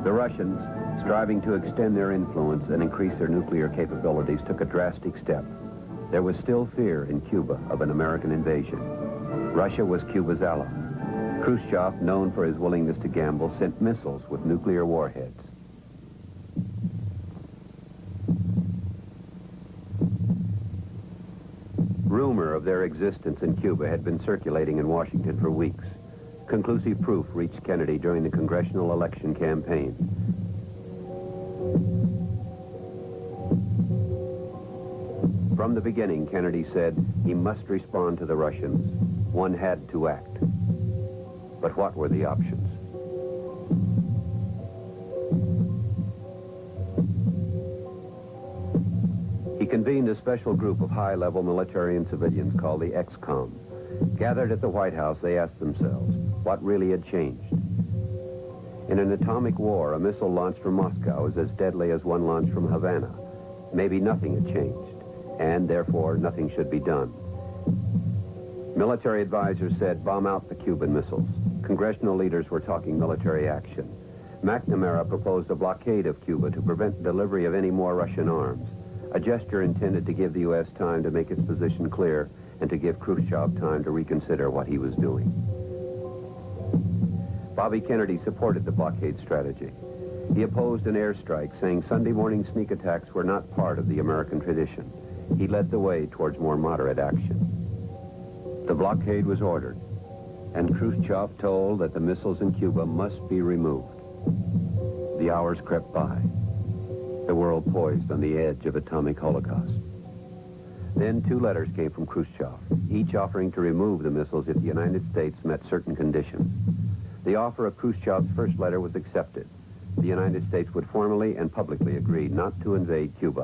The Russians, striving to extend their influence and increase their nuclear capabilities, took a drastic step. There was still fear in Cuba of an American invasion. Russia was Cuba's ally. Khrushchev, known for his willingness to gamble, sent missiles with nuclear warheads. Rumor of their existence in Cuba had been circulating in Washington for weeks. Conclusive proof reached Kennedy during the congressional election campaign. From the beginning, Kennedy said he must respond to the Russians. One had to act. But what were the options? He convened a special group of high-level military and civilians called the XCOM. Gathered at the White House, they asked themselves, what really had changed? In an atomic war, a missile launched from Moscow is as deadly as one launched from Havana. Maybe nothing had changed, and therefore nothing should be done. Military advisors said, bomb out the Cuban missiles. Congressional leaders were talking military action. McNamara proposed a blockade of Cuba to prevent delivery of any more Russian arms, a gesture intended to give the U.S. time to make its position clear and to give Khrushchev time to reconsider what he was doing. Bobby Kennedy supported the blockade strategy. He opposed an airstrike, saying Sunday morning sneak attacks were not part of the American tradition. He led the way towards more moderate action. The blockade was ordered, and Khrushchev told that the missiles in Cuba must be removed. The hours crept by, the world poised on the edge of atomic holocaust. Then 2 letters came from Khrushchev, each offering to remove the missiles if the United States met certain conditions. The offer of Khrushchev's first letter was accepted. The United States would formally and publicly agree not to invade Cuba.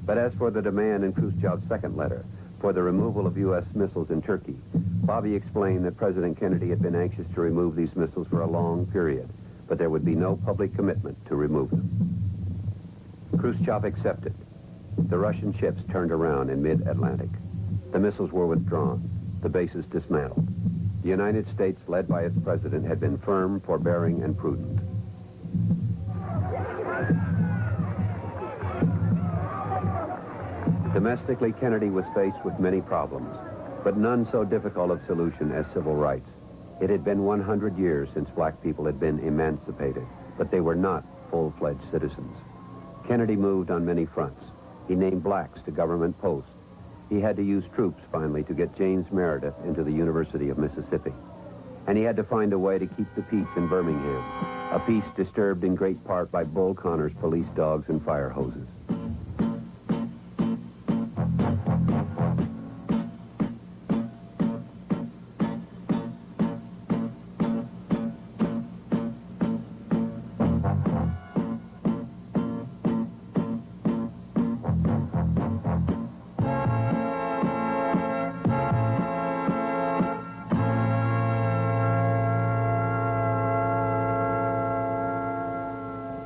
But as for the demand in Khrushchev's second letter for the removal of U.S. missiles in Turkey, Bobby explained that President Kennedy had been anxious to remove these missiles for a long period, but there would be no public commitment to remove them. Khrushchev accepted. The Russian ships turned around in mid-Atlantic. The missiles were withdrawn, the bases dismantled. The United States, led by its president, had been firm, forbearing, and prudent. Domestically, Kennedy was faced with many problems, but none so difficult of solution as civil rights. It had been 100 years since black people had been emancipated, but they were not full-fledged citizens. Kennedy moved on many fronts. He named blacks to government posts. He had to use troops, finally, to get James Meredith into the University of Mississippi. And he had to find a way to keep the peace in Birmingham, a peace disturbed in great part by Bull Connor's police dogs and fire hoses.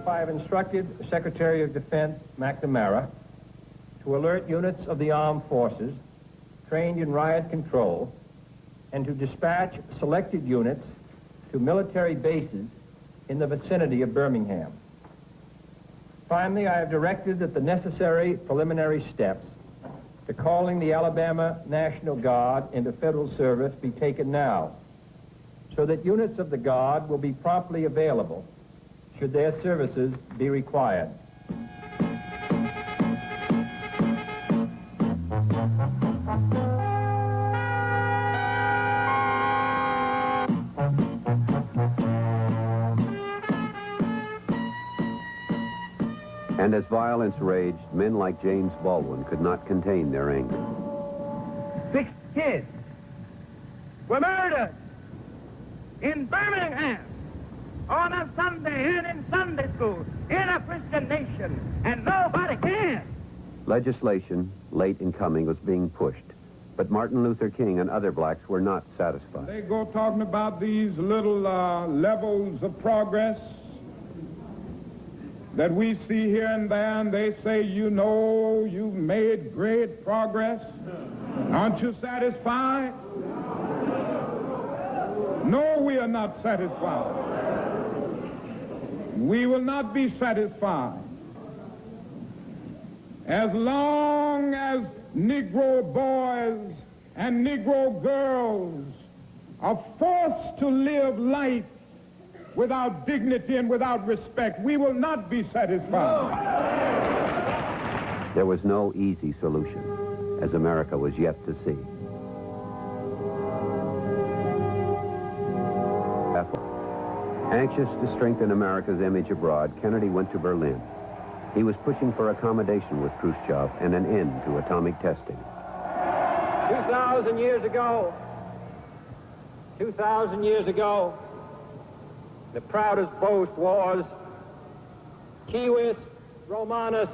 I have instructed Secretary of Defense McNamara to alert units of the armed forces trained in riot control and to dispatch selected units to military bases in the vicinity of Birmingham. Finally, I have directed that the necessary preliminary steps to calling the Alabama National Guard into federal service be taken now, so that units of the Guard will be promptly available should their services be required. And as violence raged, men like James Baldwin could not contain their anger. 6 kids were murdered in Birmingham on a Sunday and in Sunday school in a Christian nation, and nobody cares. Legislation, late in coming, was being pushed, but Martin Luther King and other blacks were not satisfied. They go talking about these little levels of progress that we see here and there, and they say, you know, you've made great progress. Aren't you satisfied? No, we are not satisfied. We will not be satisfied as long as Negro boys and Negro girls are forced to live life without dignity and without respect. We will not be satisfied. There was no easy solution, as America was yet to see. Anxious to strengthen America's image abroad, Kennedy went to Berlin. He was pushing for accommodation with Khrushchev and an end to atomic testing. 2,000 years ago, the proudest boast was, Civis Romanus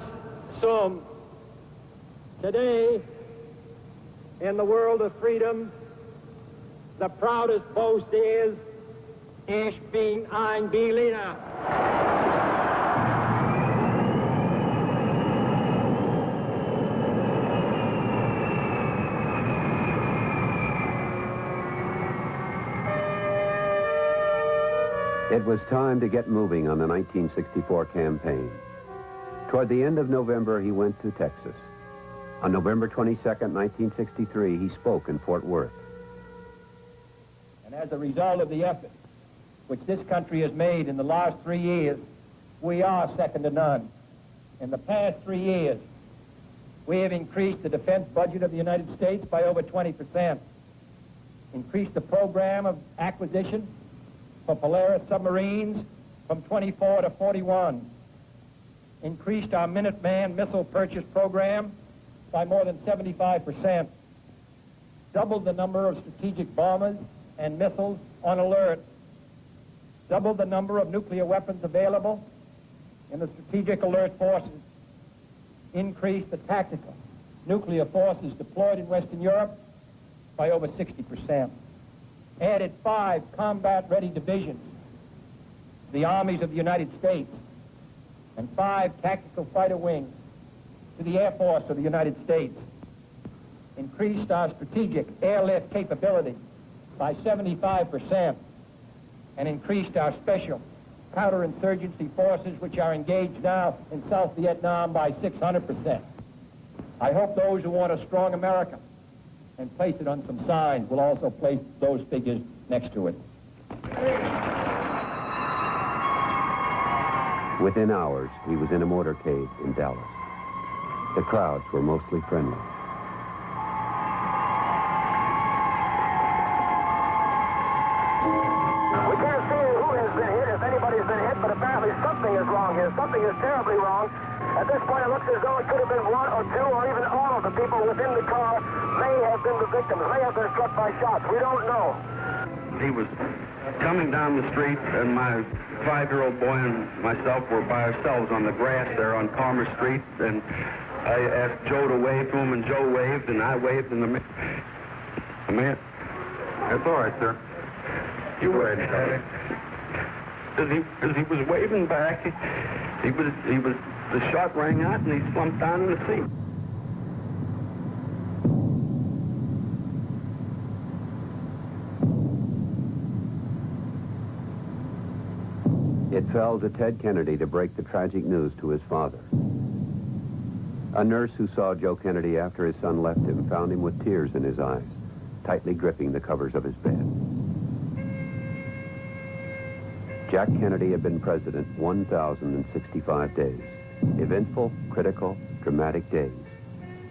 sum. Today, in the world of freedom, the proudest boast is, Ich bin ein Berliner. It was time to get moving on the 1964 campaign. Toward the end of November, he went to Texas. On November 22nd, 1963, he spoke in Fort Worth. And as a result of the effort which this country has made in the last 3 years, we are second to none. In the past 3 years, we have increased the defense budget of the United States by over 20%, increased the program of acquisition for Polaris submarines from 24 to 41, increased our Minuteman missile purchase program by more than 75%, doubled the number of strategic bombers and missiles on alert, doubled the number of nuclear weapons available in the strategic alert forces, increased the tactical nuclear forces deployed in Western Europe by over 60%, added 5 combat-ready divisions to the armies of the United States, and 5 tactical fighter wings to the Air Force of the United States, increased our strategic airlift capability by 75%, and increased our special counterinsurgency forces, which are engaged now in South Vietnam, by 600%. I hope those who want a strong America and place it on some signs will also place those figures next to it. Within hours, he was in a motorcade in Dallas. The crowds were mostly friendly. We can't see who has been hit, if anybody's been hit, but apparently something is wrong here. Something is terribly wrong. At this point, it looks as though it could have been 1 or 2 or even all of the people within the car may have been the victims, may have been struck by shots. We don't know. He was coming down the street, and my 5-year-old boy and myself were by ourselves on the grass there on Palmer Street, and I asked Joe to wave to him, and Joe waved, and I waved, and the man... That's all right, sir. You waved. As he was waving back, the shot rang out, and he slumped down in the seat. It fell to Ted Kennedy to break the tragic news to his father. A nurse who saw Joe Kennedy after his son left him found him with tears in his eyes, tightly gripping the covers of his bed. Jack Kennedy had been president 1,065 days. Eventful, critical, dramatic days.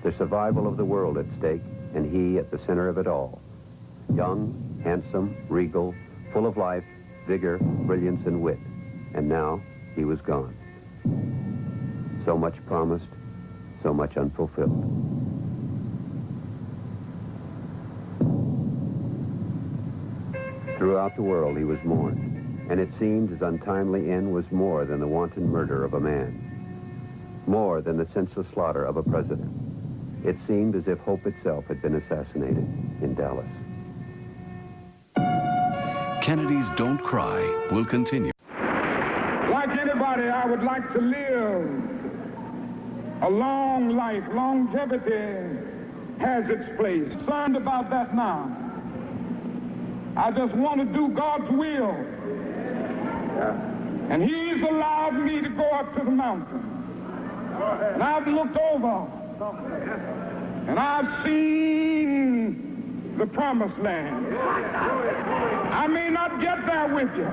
The survival of the world at stake, and he at the center of it all. Young, handsome, regal, full of life, vigor, brilliance, and wit. And now, he was gone. So much promised, so much unfulfilled. Throughout the world, he was mourned, and it seemed his untimely end was more than the wanton murder of a man, more than the senseless slaughter of a president. It seemed as if hope itself had been assassinated in Dallas. Kennedy's Don't Cry will continue. Like anybody, I would like to live a long life. Longevity has its place. Concerned about that now. I just want to do God's will. And he's allowed me to go up to the mountain. And I've looked over, and I've seen the promised land. I may not get there with you,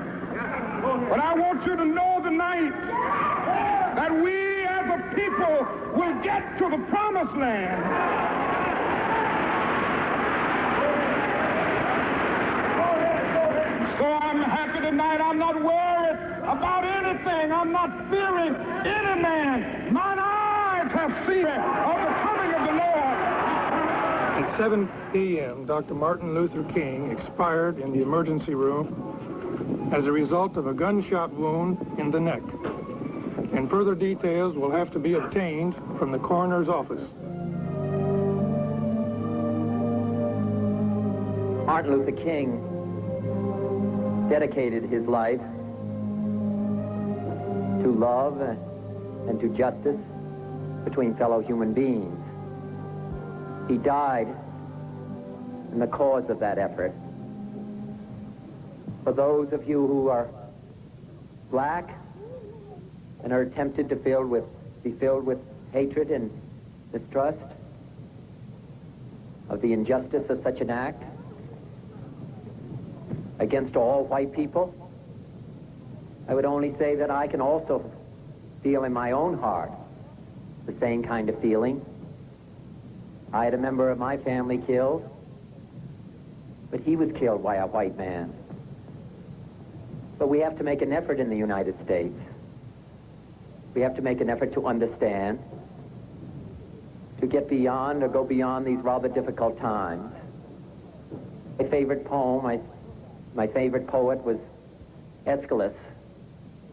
but I want you to know tonight that we as a people will get to the promised land. So I'm happy tonight. I'm not worried about anything. I'm not fearing any man. Mine eyes have seen of the coming of the Lord. At 7 p.m., Dr. Martin Luther King expired in the emergency room as a result of a gunshot wound in the neck. And further details will have to be obtained from the coroner's office. Martin Luther King dedicated his life to love and to justice between fellow human beings. He died in the cause of that effort. For those of you who are black and are tempted to be filled with hatred and distrust of the injustice of such an act against all white people, I would only say that I can also feel in my own heart the same kind of feeling. I had a member of my family killed, but he was killed by a white man. But we have to make an effort in the United States. We have to make an effort to understand, to get beyond or go beyond these rather difficult times. My favorite poem, my favorite poet was Aeschylus.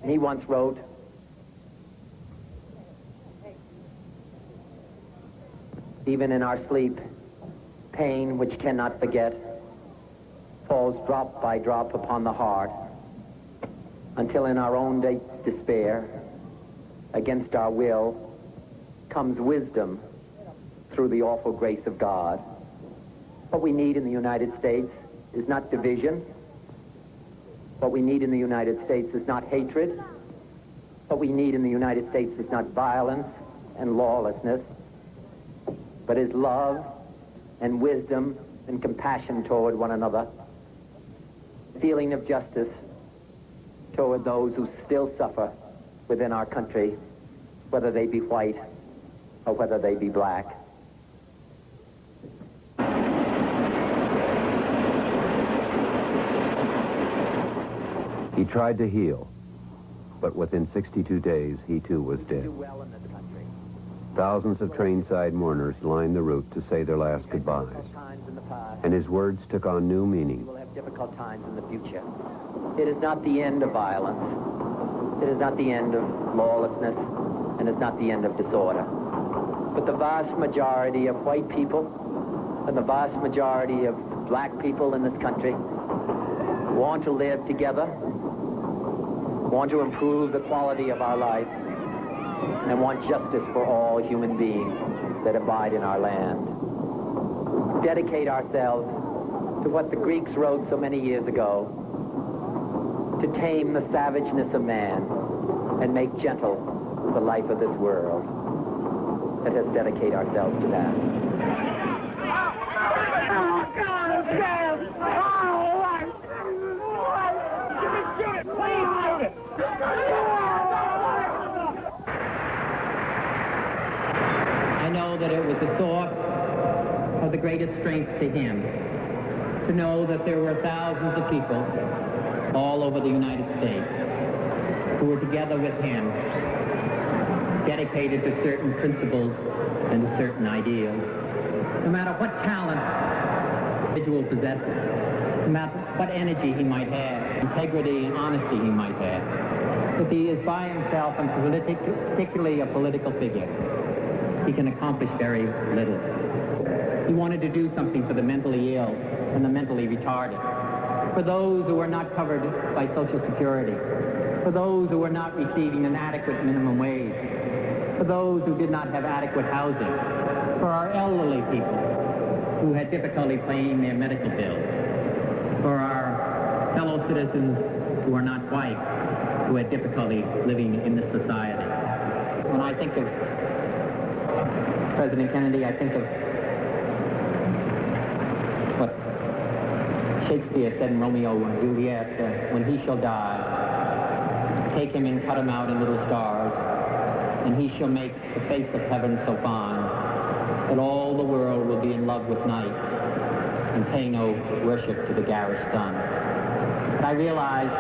And he once wrote, "Even in our sleep, pain which cannot forget falls drop by drop upon the heart, until in our own despair, against our will, comes wisdom through the awful grace of God." What we need in the United States is not division. What we need in the United States is not hatred. What we need in the United States is not violence and lawlessness, but is love and wisdom and compassion toward one another, feeling of justice toward those who still suffer within our country, whether they be white or whether they be black. He tried to heal, but within 62 days, he too was dead. Thousands of train-side mourners lined the route to say their last goodbyes, and his words took on new meaning. We will have difficult times in the future. It is not the end of violence. It is not the end of lawlessness, and it's not the end of disorder. But the vast majority of white people and the vast majority of black people in this country want to live together, want to improve the quality of our life, and want justice for all human beings that abide in our land. Dedicate ourselves to what the Greeks wrote so many years ago, to tame the savageness of man and make gentle the life of this world. Let us dedicate ourselves to that. I know that it was a source of the greatest strength to him to know that there were thousands of people all over the United States who were together with him, dedicated to certain principles and to certain ideals. No matter what talent the individual possesses, no matter what energy he might have, integrity and honesty he might have, if he is by himself and particularly a political figure, he can accomplish very little. He wanted to do something for the mentally ill and the mentally retarded, for those who are not covered by Social Security, for those who are not receiving an adequate minimum wage, for those who did not have adequate housing, for our elderly people who had difficulty paying their medical bills, for our fellow citizens who are not white, who had difficulty living in this society. When I think of President Kennedy, I think of what Shakespeare said in Romeo and Juliet, when he shall die, take him and cut him out in little stars, and he shall make the face of heaven so fine that all the world will be in love with night and pay no worship to the garish sun. But I realize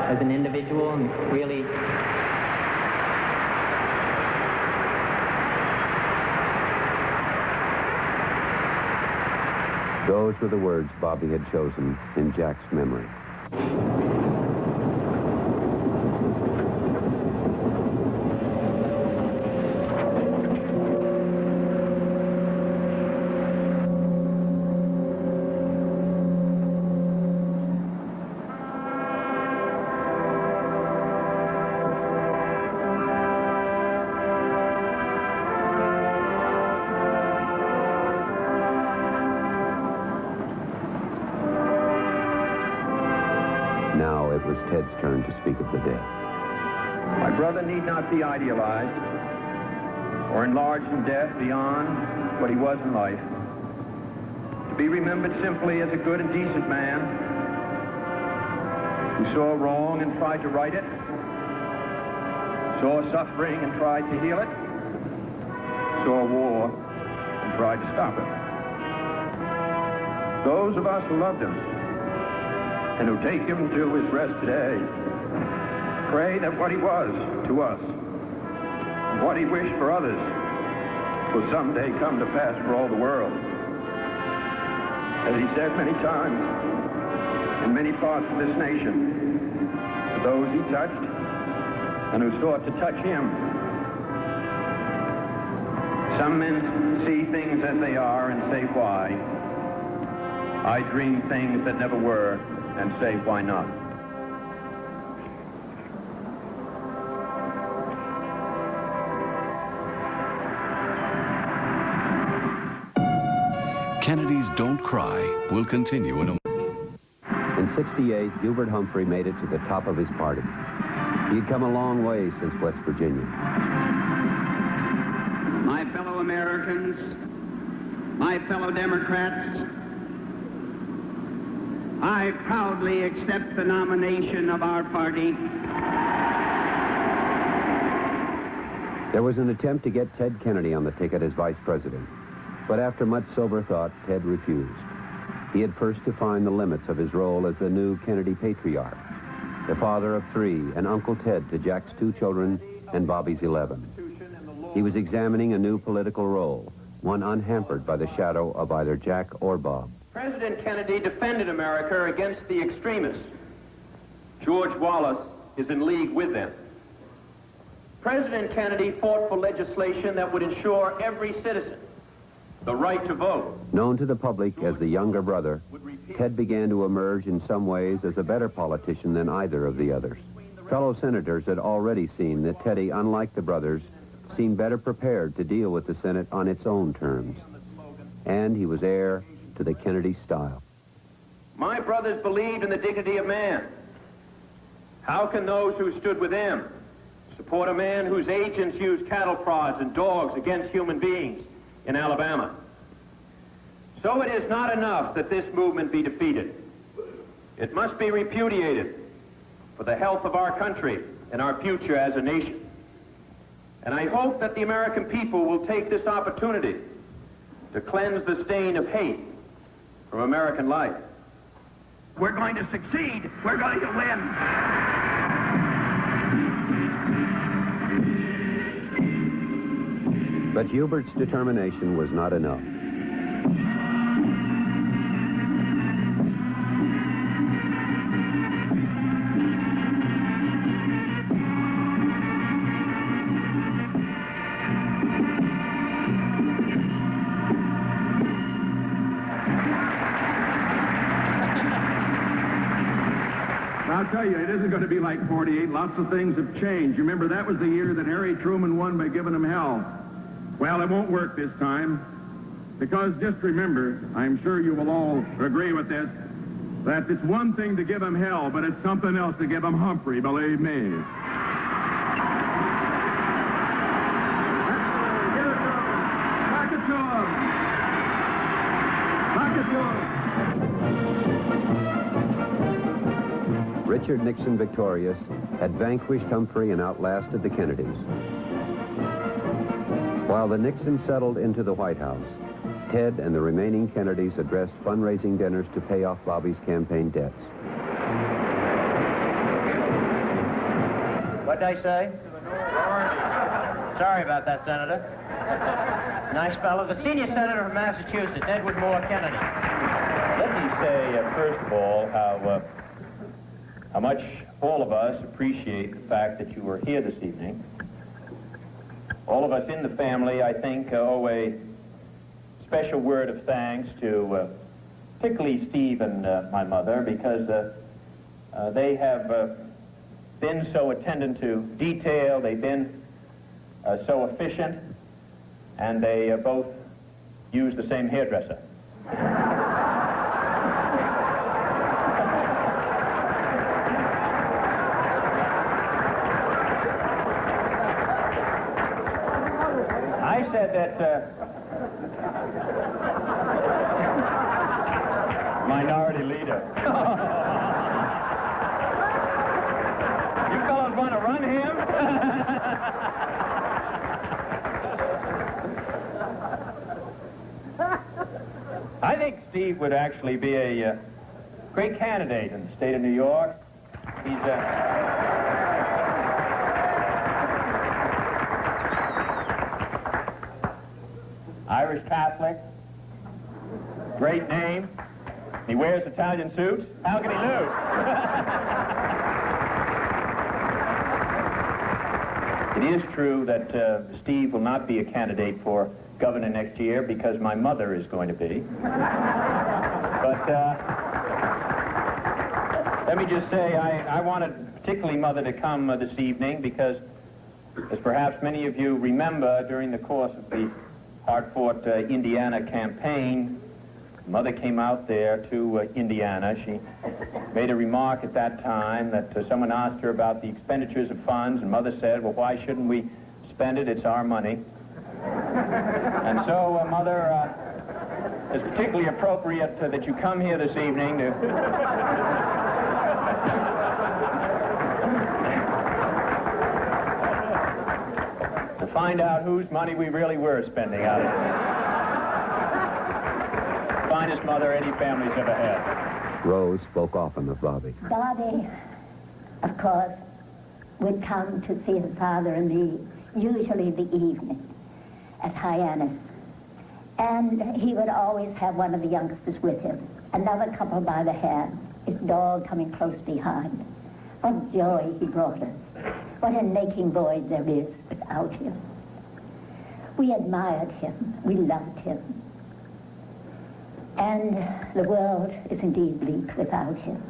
as an individual and really those were the words Bobby had chosen in Jack's memory. Now it was Ted's turn to speak of the dead. My brother need not be idealized or enlarged in death beyond what he was in life. To be remembered simply as a good and decent man who saw wrong and tried to right it, saw suffering and tried to heal it, saw war and tried to stop it. Those of us who loved him and who take him to his rest today pray that what he was to us and what he wished for others will someday come to pass for all the world. As he said many times in many parts of this nation, to those he touched and who sought to touch him. Some men see things as they are and say why. I dream things that never were and say why not. Kennedy's Don't Cry will continue in a moment. In '68, Hubert Humphrey made it to the top of his party. He'd come a long way since West Virginia. My fellow Americans, my fellow Democrats, I proudly accept the nomination of our party. There was an attempt to get Ted Kennedy on the ticket as vice president, but after much sober thought, Ted refused. He had first defined the limits of his role as the new Kennedy patriarch, the father of 3 and Uncle Ted to Jack's 2 children and Bobby's 11. He was examining a new political role, one unhampered by the shadow of either Jack or Bob. President Kennedy defended America against the extremists. George Wallace is in league with them. President Kennedy fought for legislation that would ensure every citizen the right to vote. Known to the public as the younger brother, Ted began to emerge in some ways as a better politician than either of the others. Fellow senators had already seen that Teddy, unlike the brothers, seemed better prepared to deal with the Senate on its own terms. And he was heir to the Kennedy style. My brothers believed in the dignity of man. How can those who stood with him support a man whose agents used cattle prods and dogs against human beings in Alabama? So it is not enough that this movement be defeated. It must be repudiated for the health of our country and our future as a nation. And I hope that the American people will take this opportunity to cleanse the stain of hate from American life. We're going to succeed. We're going to win. But Hubert's determination was not enough. I'll tell you, it isn't going to be like 48. Lots of things have changed. You remember that was the year that Harry Truman won by giving him hell. Well, it won't work this time. Because just remember, I'm sure you will all agree with this, that it's one thing to give him hell, but it's something else to give him Humphrey, believe me. Back it to him. Back it to him. Richard Nixon, victorious, had vanquished Humphrey and outlasted the Kennedys. While the Nixons settled into the White House, Ted and the remaining Kennedys addressed fundraising dinners to pay off Bobby's campaign debts. What'd I say? Sorry about that, Senator. Nice fellow. The senior senator from Massachusetts, Edward Moore Kennedy. Let me say, first of all, how much all of us appreciate the fact that you are here this evening. All of us in the family, I think, owe a special word of thanks to particularly Steve and my mother, because they have been so attendant to detail, they've been so efficient, and they both use the same hairdresser. said that minority leader. You fellows want to run him? I think Steve would actually be a great candidate in the state of New York. He's Irish Catholic, great name. He wears Italian suits. How can he lose? It is true that Steve will not be a candidate for governor next year because my mother is going to be. But let me just say, I wanted particularly Mother to come this evening because, as perhaps many of you remember, during the course of the hard-fought Indiana campaign, Mother came out there to Indiana. She made a remark at that time that someone asked her about the expenditures of funds, and Mother said, well, why shouldn't we spend it? It's our money. And so, Mother, it's particularly appropriate that you come here this evening to find out whose money we really were spending out of it. Finest mother any family's ever had. Rose spoke often of Bobby. Bobby, of course, would come to see his father in usually the evening at Hyannis. And he would always have one of the youngsters with him, another couple by the hand, his dog coming close behind. What joy he brought us. What a aching void there is without him. We admired him. We loved him. And the world is indeed bleak without him.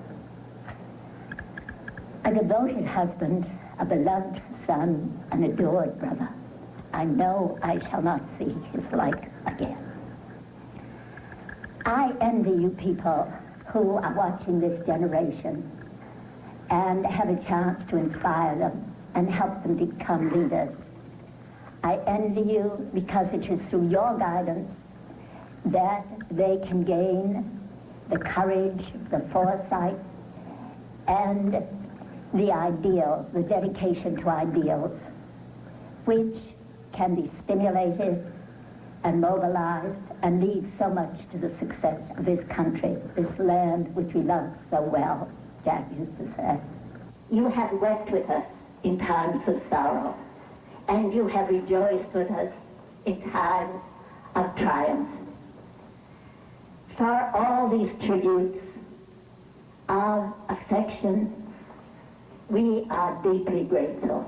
A devoted husband, a beloved son, an adored brother. I know I shall not see his like again. I envy you people who are watching this generation and have a chance to inspire them and help them become leaders. I envy you because it is through your guidance that they can gain the courage, the foresight, and the ideals, the dedication to ideals, which can be stimulated and mobilized and lead so much to the success of this country, this land which we love so well, Jack used to say. You have wept with us in times of sorrow, and you have rejoiced with us in times of triumph. For all these tributes of affection, we are deeply grateful.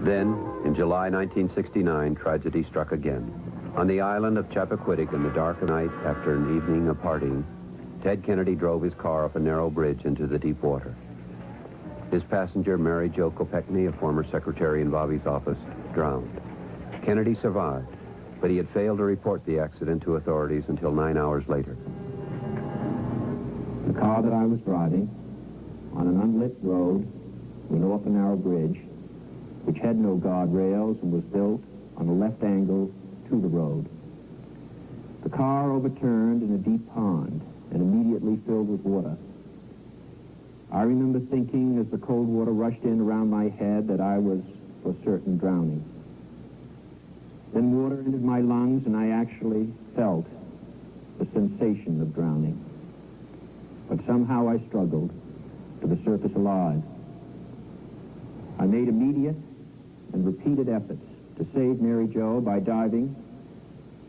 Then, in July 1969, tragedy struck again. On the island of Chappaquiddick in the dark of night after an evening of partying, Ted Kennedy drove his car up a narrow bridge into the deep water. His passenger, Mary Jo Kopechne, a former secretary in Bobby's office, drowned. Kennedy survived, but he had failed to report the accident to authorities until 9 hours later. The car that I was driving on an unlit road went off a narrow bridge which had no guardrails and was built on a left angle to the road. The car overturned in a deep pond and immediately filled with water. I remember thinking as the cold water rushed in around my head that I was for certain drowning. Then water entered my lungs and I actually felt the sensation of drowning. But somehow I struggled to the surface alive. I made immediate and repeated efforts to save Mary Jo by diving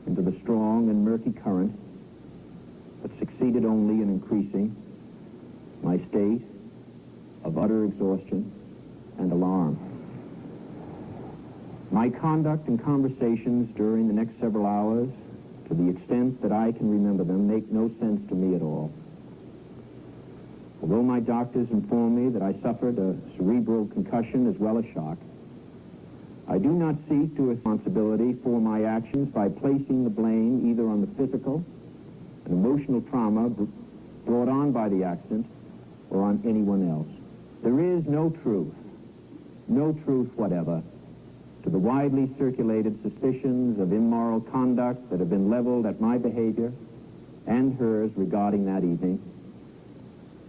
into the strong and murky current, but succeeded only in increasing my state of utter exhaustion and alarm. My conduct and conversations during the next several hours, to the extent that I can remember them, make no sense to me at all. Although my doctors informed me that I suffered a cerebral concussion as well as shock, I do not seek to responsibility for my actions by placing the blame either on the physical and emotional trauma brought on by the accident or on anyone else. There is no truth whatever, to the widely circulated suspicions of immoral conduct that have been leveled at my behavior and hers regarding that evening,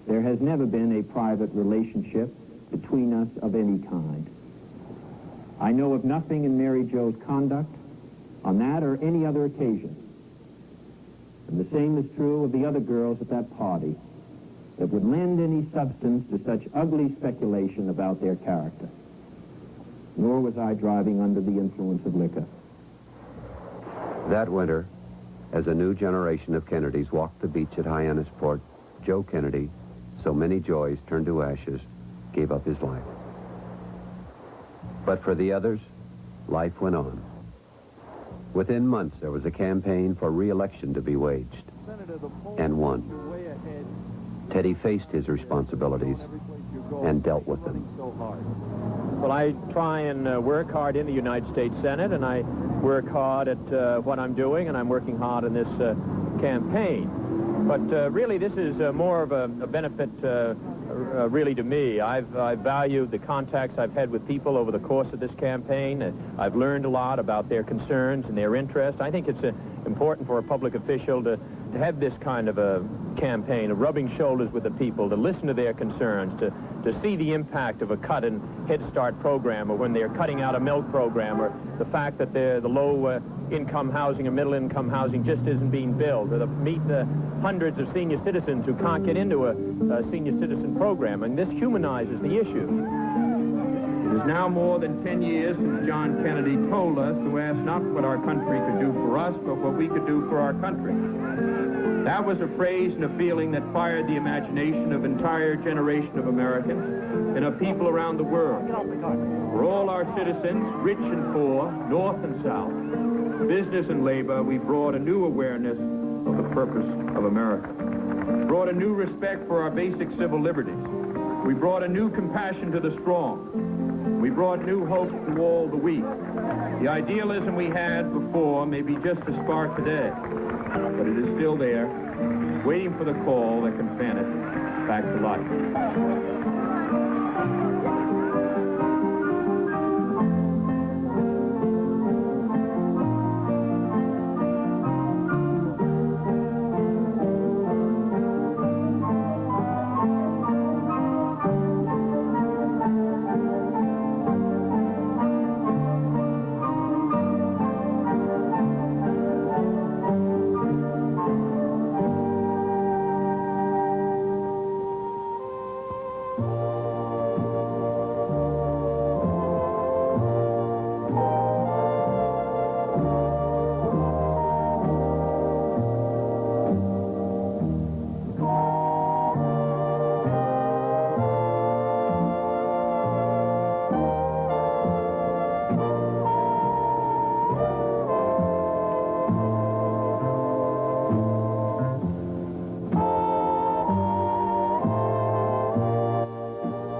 there has never been a private relationship between us of any kind. I know of nothing in Mary Jo's conduct on that or any other occasion. And the same is true of the other girls at that party that would lend any substance to such ugly speculation about their character. Nor was I driving under the influence of liquor. That winter, as a new generation of Kennedys walked the beach at Hyannisport, Joe Kennedy, so many joys turned to ashes, gave up his life. But for the others, life went on. Within months, there was a campaign for re-election to be waged, and won. Teddy faced his responsibilities and dealt with them. Well, I try and work hard in the United States Senate, and I work hard at what I'm doing, and I'm working hard in this campaign. But really, this is more of a benefit really to me. I've valued the contacts I've had with people over the course of this campaign. I've learned a lot about their concerns and their interests. I think it's important for a public official to have this kind of a campaign, of rubbing shoulders with the people, to listen to their concerns, to see the impact of a cut in Head Start program, or when they're cutting out a milk program, or the fact that the low-income housing or middle-income housing just isn't being built, or to meet the hundreds of senior citizens who can't get into a senior citizen program. And this humanizes the issue. It is now more than 10 years since John Kennedy told us to ask not what our country could do for us, but what we could do for our country. That was a phrase and a feeling that fired the imagination of an entire generation of Americans and of people around the world. For all our citizens, rich and poor, north and south, business and labor, we brought a new awareness of the purpose of America. Brought a new respect for our basic civil liberties. We brought a new compassion to the strong. We brought new hope to all the weak. The idealism we had before may be just as spark today, but it is still there, waiting for the call that can fan it back to life.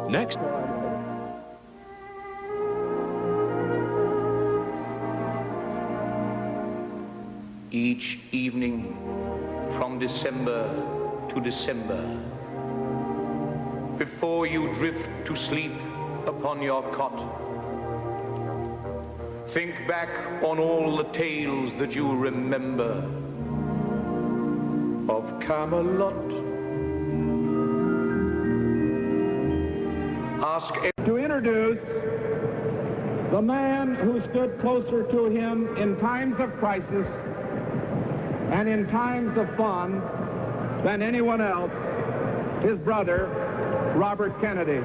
Next. Each evening from December to December, before you drift to sleep upon your cot, think back on all the tales that you remember of Camelot. To introduce the man who stood closer to him in times of crisis and in times of fun than anyone else, his brother, Robert Kennedy.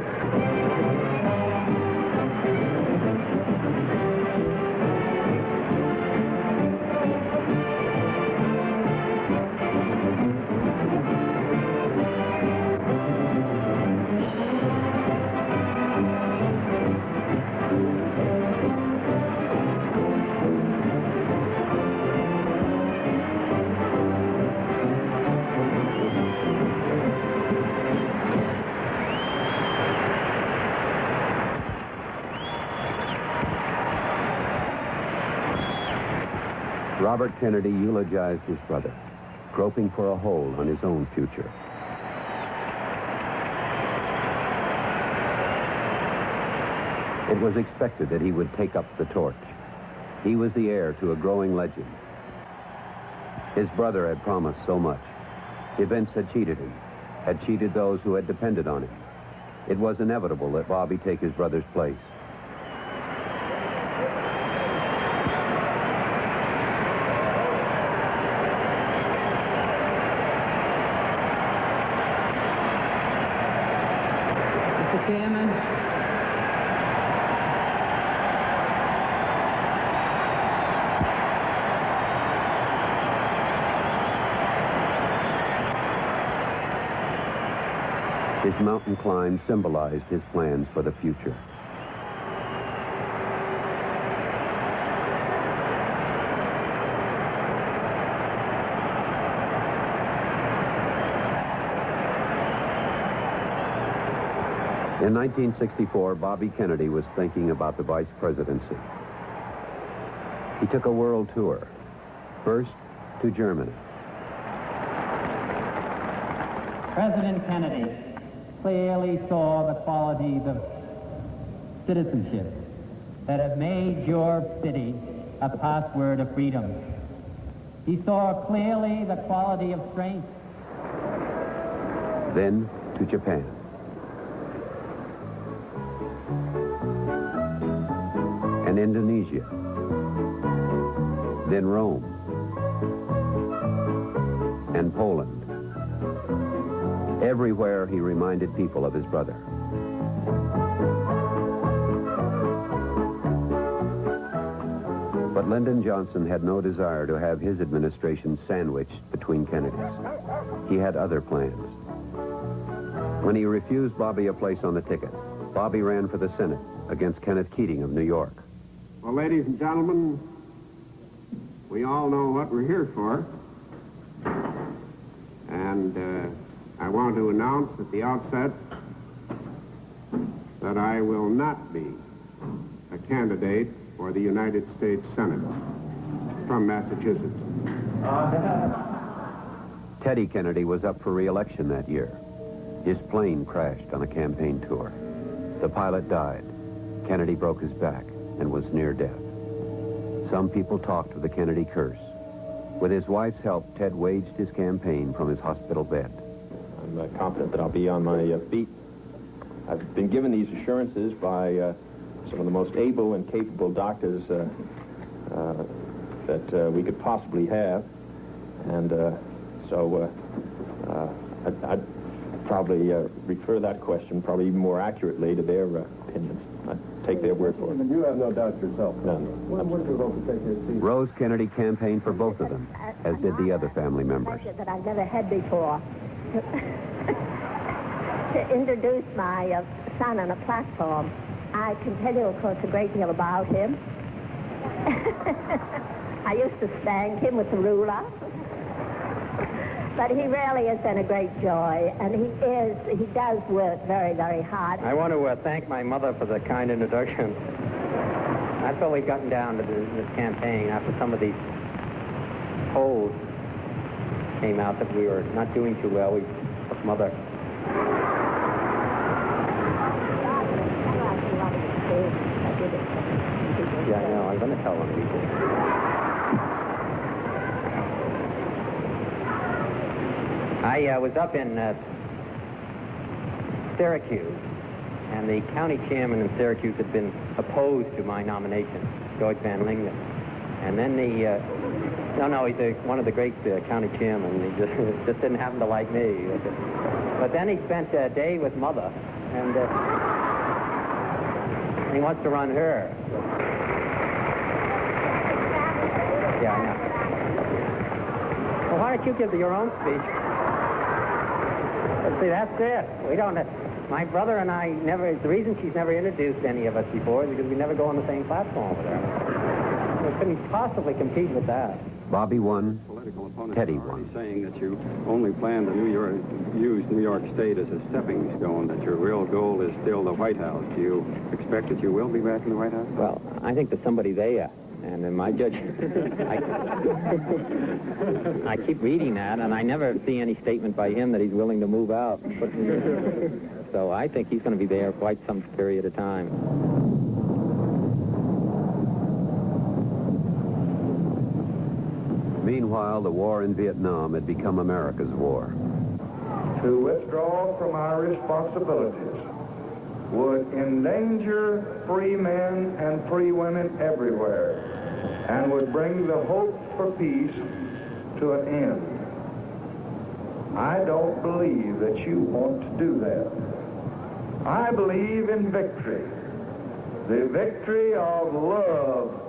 Robert Kennedy eulogized his brother, groping for a hold on his own future. It was expected that he would take up the torch. He was the heir to a growing legend. His brother had promised so much. Events had cheated him, had cheated those who had depended on him. It was inevitable that Bobby take his brother's place. Mr. Chairman. His mountain climb symbolized his plans for the future. In 1964, Bobby Kennedy was thinking about the vice presidency. He took a world tour, first to Germany. President Kennedy clearly saw the qualities of citizenship that have made your city a password of freedom. He saw clearly the quality of strength. Then to Japan. And Indonesia. Then Rome. And Poland. Everywhere he reminded people of his brother. But Lyndon Johnson had no desire to have his administration sandwiched between Kennedys. He had other plans. When he refused Bobby a place on the ticket, Bobby ran for the Senate against Kenneth Keating of New York. Well, ladies and gentlemen, we all know what we're here for. And I want to announce at the outset that I will not be a candidate for the United States Senate from Massachusetts. Teddy Kennedy was up for re-election that year. His plane crashed on a campaign tour. The pilot died. Kennedy broke his back and was near death. Some people talked of the Kennedy curse. With his wife's help, Ted waged his campaign from his hospital bed. I'm confident that I'll be on my feet. I've been given these assurances by some of the most able and capable doctors that we could possibly have. And so I'd probably refer that question probably even more accurately to their opinions. I'd take their word for it. You have no doubts yourself. No. When would you hope to take your seat? Rose Kennedy campaigned for both of them, as did the other family members. That I've never had before. To introduce my son on a platform. I can tell you, of course, a great deal about him. I used to spank him with the ruler. But he really has been a great joy, and he does work very, very hard. I want to thank my mother for the kind introduction. That's what we've gotten down to this campaign after some of these polls came out that we were not doing too well. We took Mother. Yeah, I know. I'm going to tell them people. I was up in Syracuse, and the county chairman in Syracuse had been opposed to my nomination, George Van Lingman. And then he's one of the great county chairmen. He just didn't happen to like me. But then he spent a day with Mother, and he wants to run her. Yeah, I know. Well, why don't you give your own speech? See, that's it. We don't. My brother and I never. The reason she's never introduced any of us before is because we never go on the same platform with her. We couldn't possibly compete with that. Bobby won. Political opponents Teddy are won. saying that you only plan to use New York State as a stepping stone, that your real goal is still the White House. Do you expect that you will be back in the White House? Well, I think there's somebody there. And in my judgment, I keep reading that, and I never see any statement by him that he's willing to move out. So I think he's going to be there quite some period of time. Meanwhile, the war in Vietnam had become America's war. To withdraw from our responsibilities would endanger free men and free women everywhere and would bring the hope for peace to an end. I don't believe that you want to do that. I believe in victory. The victory of love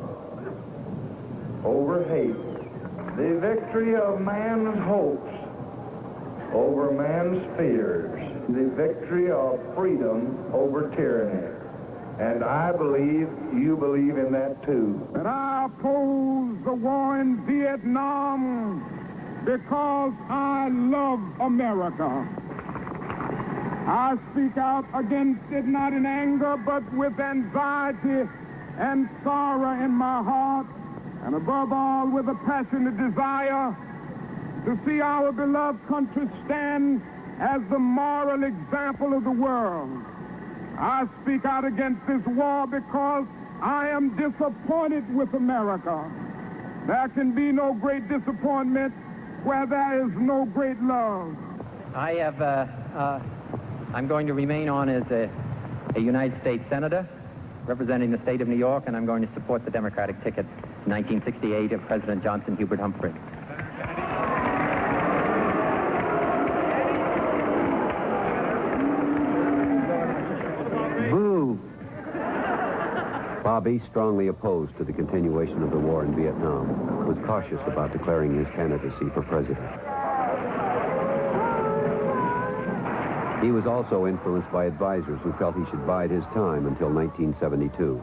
over hate. The victory of man's hopes over man's fears. The victory of freedom over tyranny. And I believe you believe in that too. And I oppose the war in Vietnam because I love America. I speak out against it not in anger, but with anxiety and sorrow in my heart, and above all with a passionate desire to see our beloved country stand as the moral example of the world. I speak out against this war because I am disappointed with America. There can be no great disappointment where there is no great love. I'm going to remain on as a United States Senator representing the state of New York, and I'm going to support the Democratic ticket in 1968 of President Johnson Hubert Humphrey. Boo! Bobby, strongly opposed to the continuation of the war in Vietnam, was cautious about declaring his candidacy for president. He was also influenced by advisors who felt he should bide his time until 1972.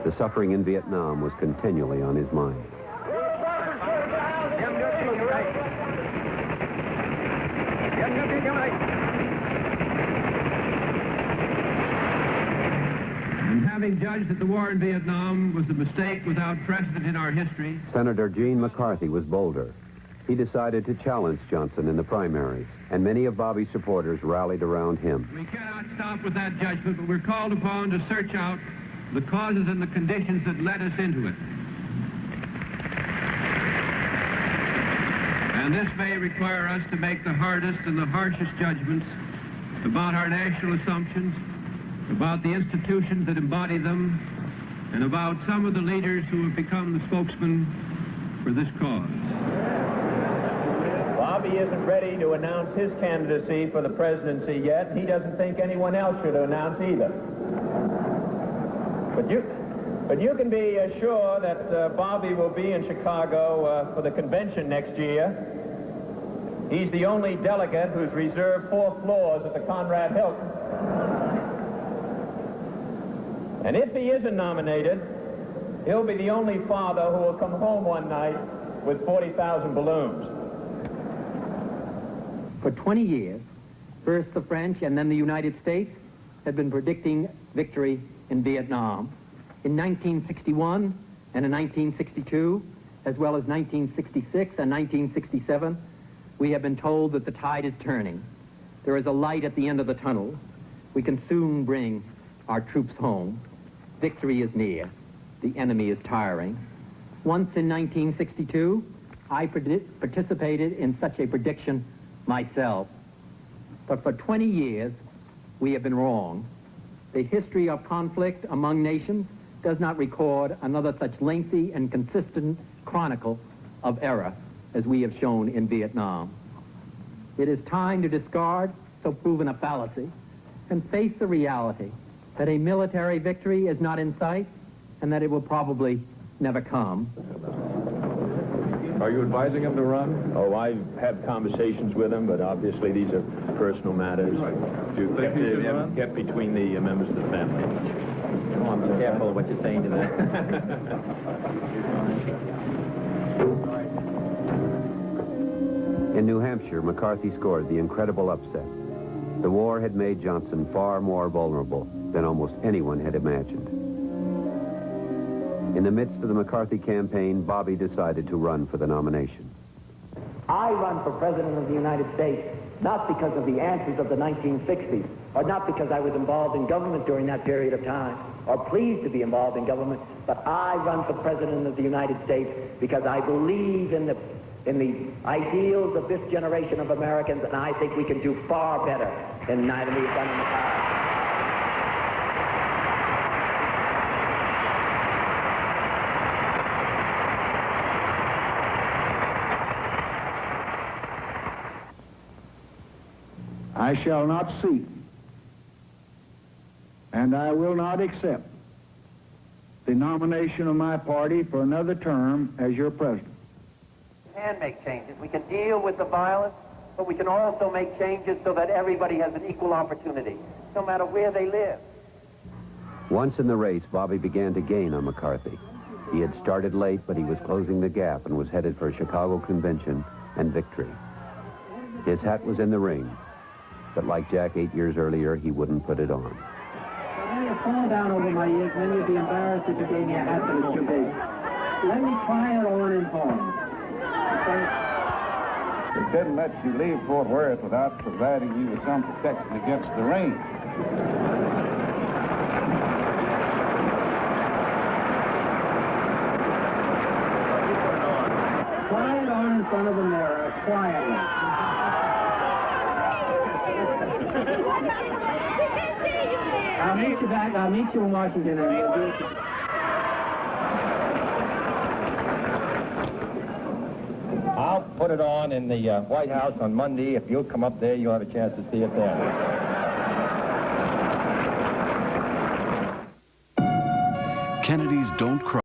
The suffering in Vietnam was continually on his mind. And having judged that the war in Vietnam was a mistake without precedent in our history, Senator Gene McCarthy was bolder. He decided to challenge Johnson in the primaries, and many of Bobby's supporters rallied around him. we cannot stop with that judgment, but we're called upon to search out the causes and the conditions that led us into it. And this may require us to make the hardest and the harshest judgments about our national assumptions, about the institutions that embody them, and about some of the leaders who have become the spokesmen for this cause. Bobby isn't ready to announce his candidacy for the presidency yet, and he doesn't think anyone else should announce either. But you can be sure that Bobby will be in Chicago for the convention next year. He's the only delegate who's reserved 4 floors at the Conrad Hilton. And if he isn't nominated, he'll be the only father who will come home one night with 40,000 balloons. For 20 years, first the French and then the United States have been predicting victory in Vietnam. In 1961 and in 1962, as well as 1966 and 1967, we have been told that the tide is turning. There is a light at the end of the tunnel. We can soon bring our troops home. Victory is near. The enemy is tiring. Once in 1962, I participated in such a prediction myself. But for 20 years, we have been wrong. The history of conflict among nations does not record another such lengthy and consistent chronicle of error as we have shown in Vietnam. It is time to discard so proven a fallacy and face the reality that a military victory is not in sight and that it will probably never come. Are you advising him to run? Oh, I've had conversations with him, but obviously these are personal matters. Do you think he should run? Kept between the members of the family. Come on, be careful of what you're saying to that. In New Hampshire, McCarthy scored the incredible upset. The war had made Johnson far more vulnerable than almost anyone had imagined. In the midst of the McCarthy campaign, Bobby decided to run for the nomination. I run for President of the United States, not because of the answers of the 1960s, or not because I was involved in government during that period of time, or pleased to be involved in government, but I run for President of the United States because I believe in the ideals of this generation of Americans, and I think we can do far better than we've done in the past. I shall not seek, and I will not accept the nomination of my party for another term as your president. We can make changes. We can deal with the violence, but we can also make changes so that everybody has an equal opportunity, no matter where they live. Once in the race, Bobby began to gain on McCarthy. He had started late, but he was closing the gap and was headed for a Chicago convention and victory. His hat was in the ring, but like Jack 8 years earlier, he wouldn't put it on. When you fall down over my ears, then you'll be embarrassed if you gave me a hat that was too big. Let me try it on in home. They couldn't let you leave Fort Worth without providing you with some protection against the rain. Try it on in front of the mirror, quietly. I'll meet you back. I'll meet you in Washington. And we'll do it. I'll put it on in the White House on Monday. If you'll come up there, you'll have a chance to see it there. Kennedys don't cry.